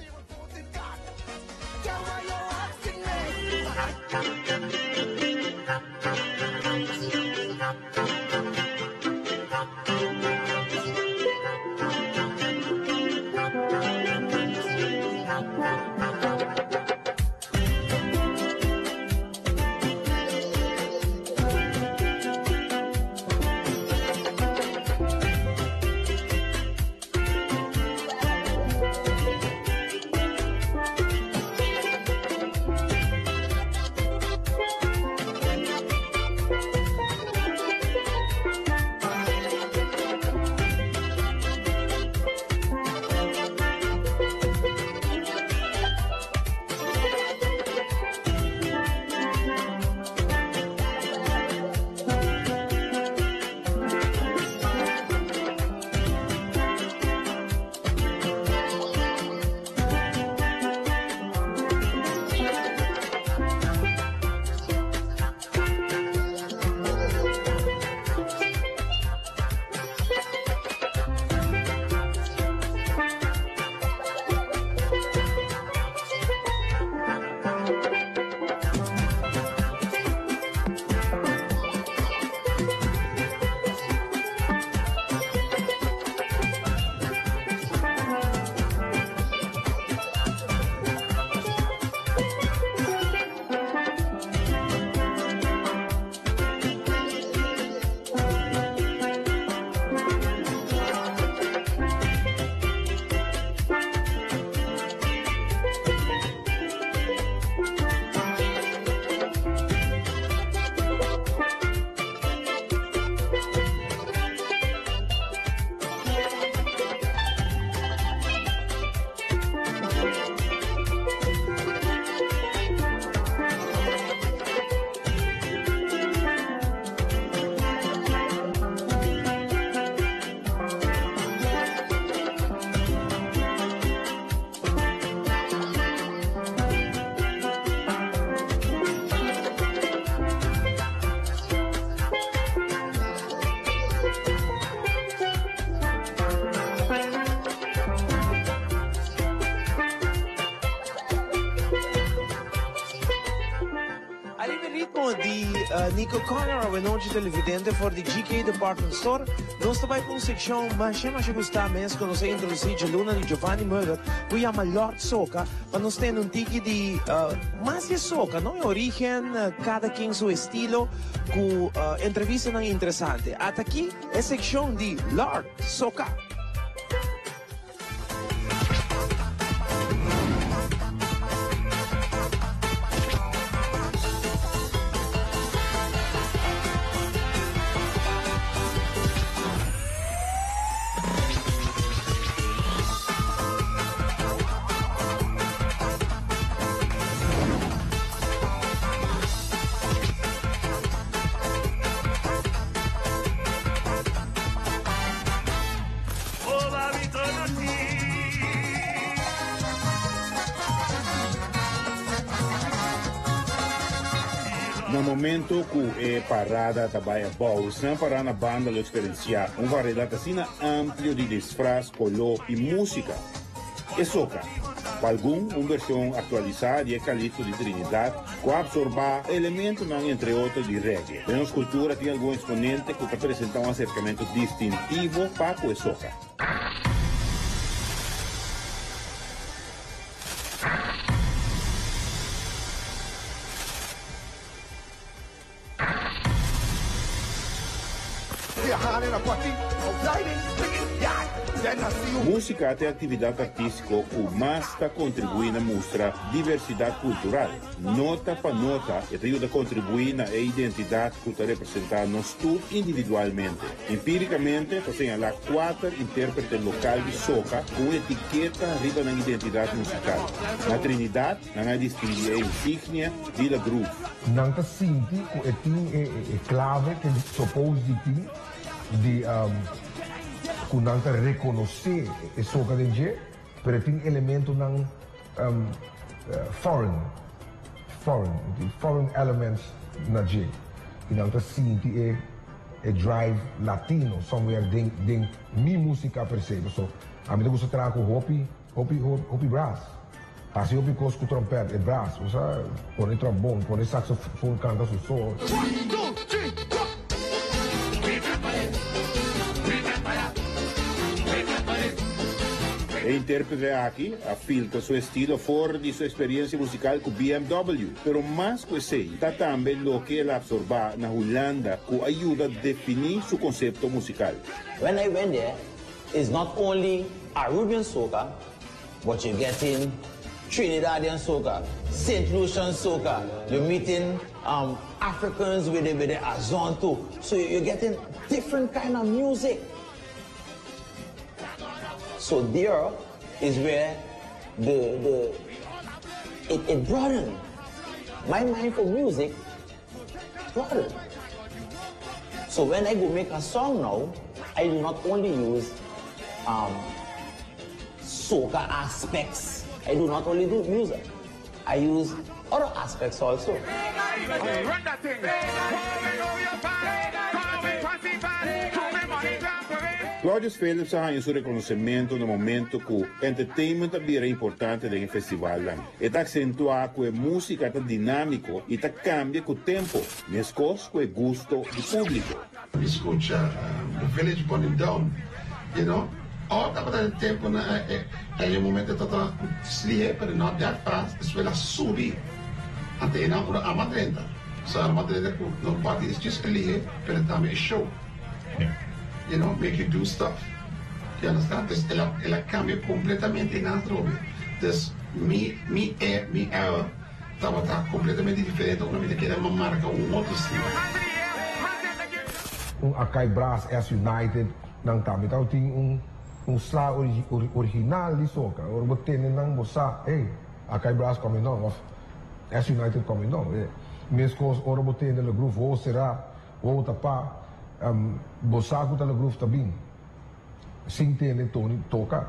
Nico Corner, o noite televidente for the GK Department Store. Nós também com seção mais gostar mesmo que nós introduzir a luna de Giovanni Müller, que chama Lord Soca, para nós ter um tique de mais de soca, não é origem, cada quem seu estilo, com entrevista não interessante. Até aqui é seção de Lord Soca. No momento que parada trabalha bolsa para na banda lo experienciar variedade assim amplo de disfraz, color e música. É soca. Algum uma versão atualizada de Calixto de Trinidad, que absorba elementos, entre outros, de reggae. Na nossa cultura tem algum exponente que apresenta um acercamento distintivo para a soca. Música até atividade artística que mais está contribuindo a mostrar diversidade cultural. Nota para nota, e ajuda a contribuir na identidade que está representada nós todos individualmente. Empiricamente, você tem lá 4 intérpretes locais de soca com etiqueta arriba na identidade musical. Na Trinidad, não distingue a insígnia de la groove. Não está sentindo que é clave que supôs de que não está reconhecer a soca de G, mas tem elementos não foreign elements na G. E não está sentindo a drive latino, somewhere dentro minha música per se. So, a mim gosta de trazer com hopi brass. Assim hopi com o trompete, é brass. Você põe trombone, põe saxofone, canta o som. O intérprete aqui afiltra seu estilo fora de sua experiência musical com BMW, pero mais que isso, está também o que ele absorba na Holanda, que ajuda a definir seu conceito musical. When I went there, it's not only Arubian soca, but you're getting Trinidadian soca, St. Lucian soca, you're meeting Africans with the Azonto, so you're getting different kind of music. So there is where it broadened. My mind for music broadened. So when I go make a song now, I do not only use soca aspects. I do not only do music. I use other aspects also. Claudius Phillips ha seu reconhecimento no momento que o entertainment é importante no festival. E acentua que a música é dinâmica e cambia com o tempo, mesmo com o gosto do público. Escuta, the village burning down, you know, all that tempo é um momento que está sleep, but not that fast, as well as subir, até na hora a madrenda. So a madrenda no party is just sleep, but também é show. You know, make you do stuff. You understand? Dus ela cambia completamente na droga. Dus mi era estava completamente diferente. Uma vez que era uma marca, outro estilo. Akai Brass S United nang tami tao ting sa original di soca. Or botin nang bosa, hey, Akai Brass kami no, of S United kami no. Mescos or botin na groove o será o tapa. Bosa ko talaga groove tabing. Sing tene Tony toca,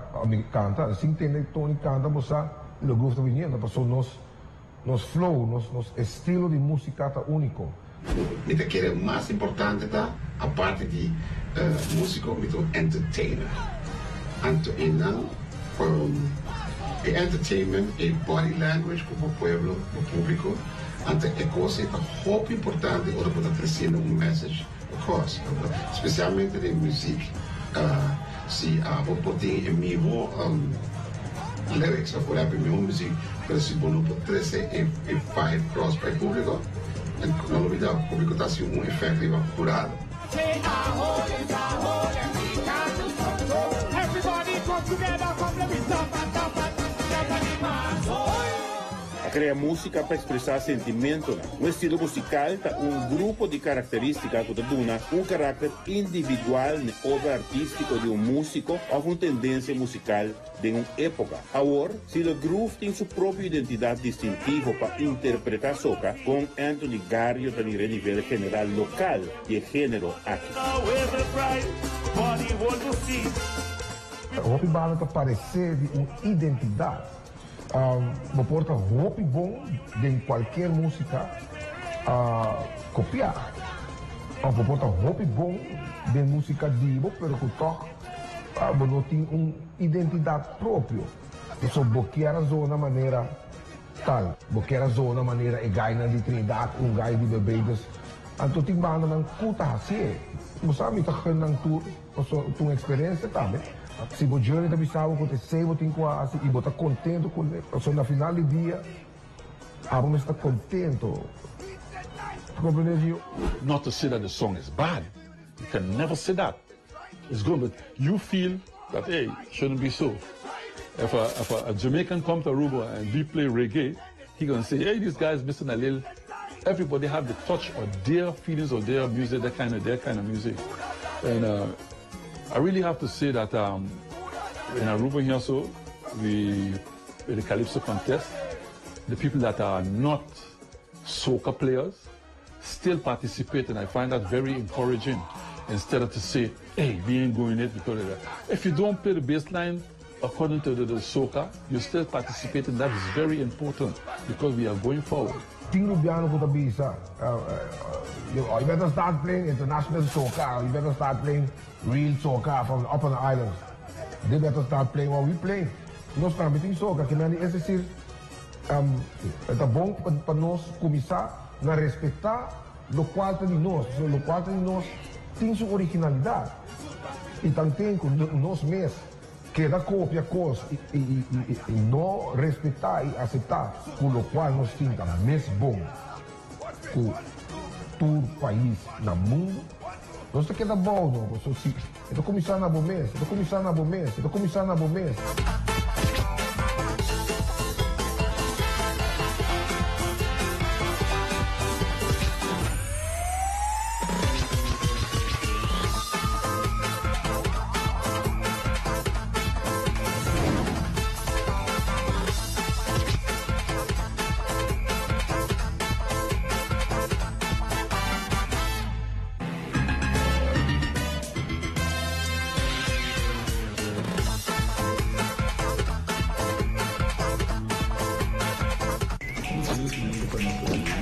canta, sing tene Tony canta, bosa, lo groove tabing niya. Napaso nos flow, nos estilo de música tá único. E que é mais importante tá a parte de músico, então entertainer. Anto inang entertainment e body language para o povo, para o público. Anto é coisa que é muito importante para poder trazer message. Of course, especialmente de música, se vou poder em vivo lyrics ou por exemplo música, para se bom para trazer e faz cross para o público, não olvidar o público está sendo efetivo curado. Everybody come together, come let me stop and stop and cria música para expressar sentimento. Um estilo musical é grupo de características que dá caráter individual na obra artística de músico ou uma tendência musical de uma época. Agora, se o groove tem sua própria identidade distintiva para interpretar soca, com Anthony Gario a nível general local de gênero aqui. O hopi bala tá parecer de uma identidade. Porta roupa bom de qualquer música copiar. Ang pupunta hopi bom de música dibo, pero que toca não tem uma identidade própria. Então, boquear a zona maneira tal, boquear a zona maneira e gaina de Trinidad, gai de bebedas. Então, tem banda ng kuta hasi. Musa mi takhan ng tour, tung experiência também. Se o journey da Bissau com te sei, tem quase e bota contento com ele. Então, na final do dia, vamos estar contento. Not to say that the song is bad. You can never say that. It's good, but you feel that, hey, it shouldn't be so. If a Jamaican come to Aruba and we play reggae, he gonna say, hey, these guys missing a little. Everybody have the touch of their feelings or their music, their kind of music. And I really have to say that in Aruba here, so with the Calypso contest, the people that are not soca players still participate, and I find that very encouraging. Instead of to say, hey, we ain't going it because of that. If you don't play the bass line according to the soca, you still participate, and that is very important because we are going forward. Ting Rubiano ko tabisa. You better start playing international soca. You better start playing real soca from up on the islands. They better start playing what we play. Nós estamos em soca, que é decir, é bom para nós começar a respeitar o quarto de nós. O quarto de nós tem sua originalidade. E também com nós mesmos, que dá cópia coisa e não respeitar e aceitar, com o qual nós temos a mais bom com todo o país no mundo. Nós temos que dar bom, não? Estou começando a bom mês, estou começando a bom mês, estou começando a bom mês.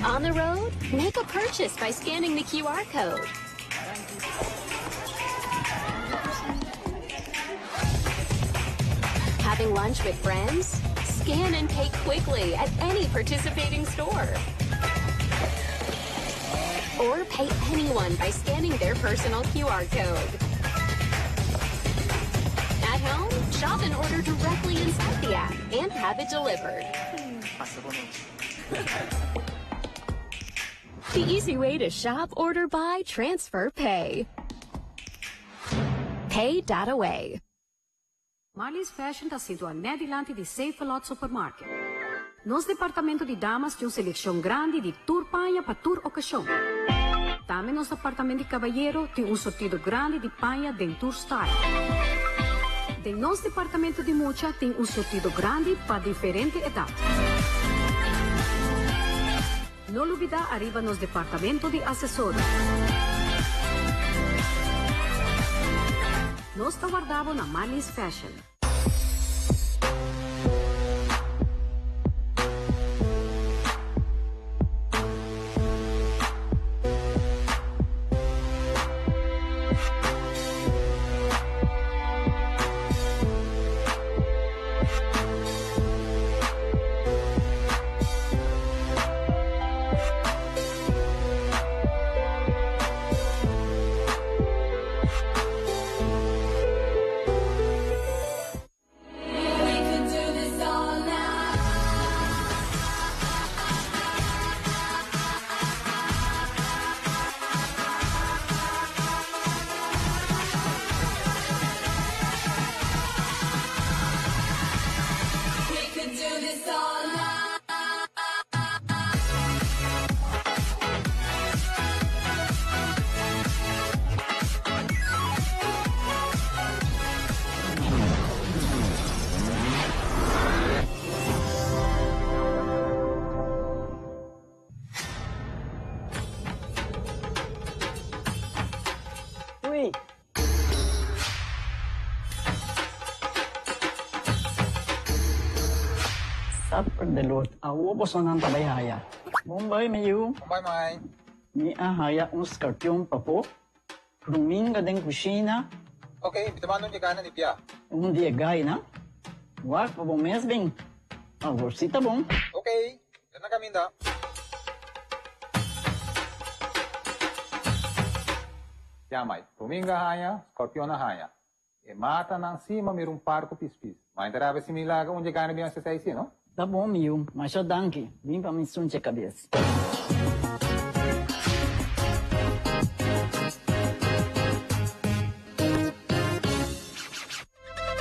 On the road, make a purchase by scanning the QR code. Having lunch with friends? Scan and pay quickly at any participating store. Or pay anyone by scanning their personal QR code. At home, shop and order directly inside the app and have it delivered. The easy way to shop, order, buy, transfer, pay. Pay.away. Marley's Fashion está situado diante de Save-A-Lot Supermarket. Nos departamento de damas tem uma seleção grande de tour panha para tour ocasião. Também nos departamento de caballero tem um sortido grande de panha de tour style. De nos departamento de mocha tem um sortido grande para diferentes idades. Não olvida arriba nos departamento de acessórios. Nós está guardado na Marley's Fashion. Sapper de Lord, awo po sa nang tabayaya. Bombay, Mayu. Bombay, Mai. Ni ahaya uns kartyon pa po. Ruminga din kusina. Okay, bitamano niya ka na ni Pia. Dia gay na. Wag pa bong mesbing. Sita bong. Okay, yan na kami da. Yamay, Ruminga haya, Scorpion na haya. E mata ng sima mayroong parko pispis. Maintarabe si Milaga unja ka na biyang sa saisi, no? Tá bom, Miu. Mas já danke. Vim para me sunte a cabeça.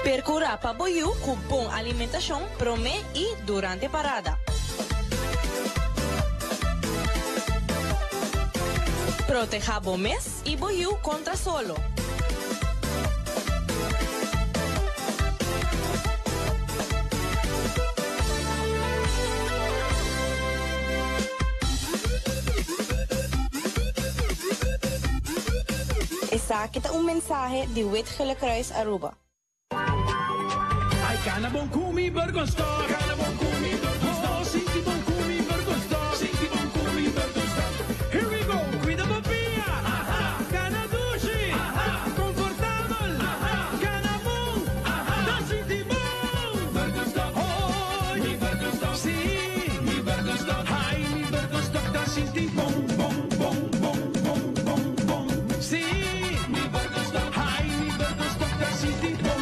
Percura pa boiú com bom alimentação prome e durante parada. Proteja bomes e boiú contra solo. Isa kita mensaje de Witgele Kruis Aruba. Ai, Canabon Kumi Burgonstar, Canabon Kumi Burgonstar, Sinti Bon Kumi Burgonstar, Sinti Bon Kumi Burgonstar. Here we go, cuida bobinha, Canadushi, confortável, Canabon, da Sinti Bon, Burgonstar, oh, mi Burgonstar, sim, mi Burgonstar, ai, mi Burgonstar, da Sinti Bon, Bon, Bon, Bon, Bon, Bon, Bon, sim, mi Burgonstar, ai, mi Burgonstar, da Sinti Bon.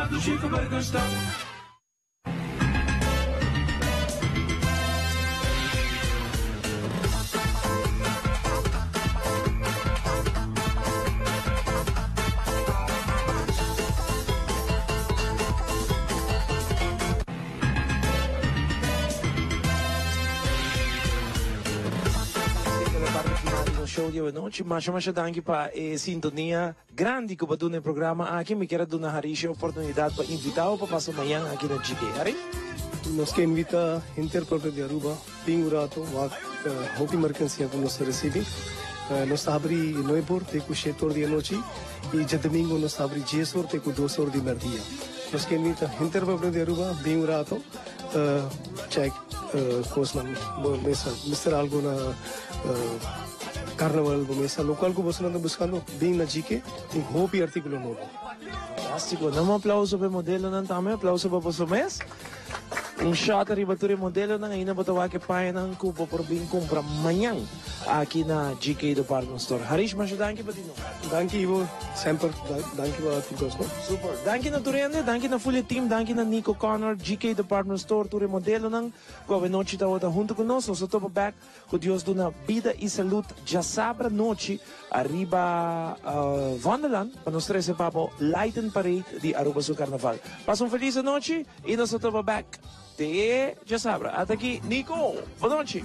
Do Chico Burgonstar. Show di oggi, ma c'è anche pa sintonia grandi che vado nel programma anche mi chiede una harisha opportunità per invitare pa passo amanhã aqui na GK. Hari? Nos que invita interprete de Aruba, pingurato, wak hopi mercancia com nos recebi. Nos abri Noibor, te cu 7 horas de noite e de domingo nos abri 10 horas, te cu 2 horas de merdia. Nos que invita interprete de Aruba, pingurato, check, cosman, Mr. alguna Carnaval, começa local que você anda buscando bem na GK, um hobby artículo novo. Fantástico, dá um aplauso para o modelo não também, aplauso para o mês. shot arriba tu modelo na ina batawa ke pae ng kupo por bing compra manyang aqui na GK Department Store. Harish, danke ba dino? Danke Ivo, sempre danke ba tigos no? Super. Danke na Turende, danke na full team, danke na Nico Connor, GK Department Store, ture modelo ng Kove noche ta wata junto conosco, so topo back ko Dios do na vida e salut já sabra noche arriba Wonderland para nos trece papo Light and Parade de Aruba Sul Carnaval. Passa feliz noche e nós topo back. Te já sabra. Até aqui, Nico. Boa noite.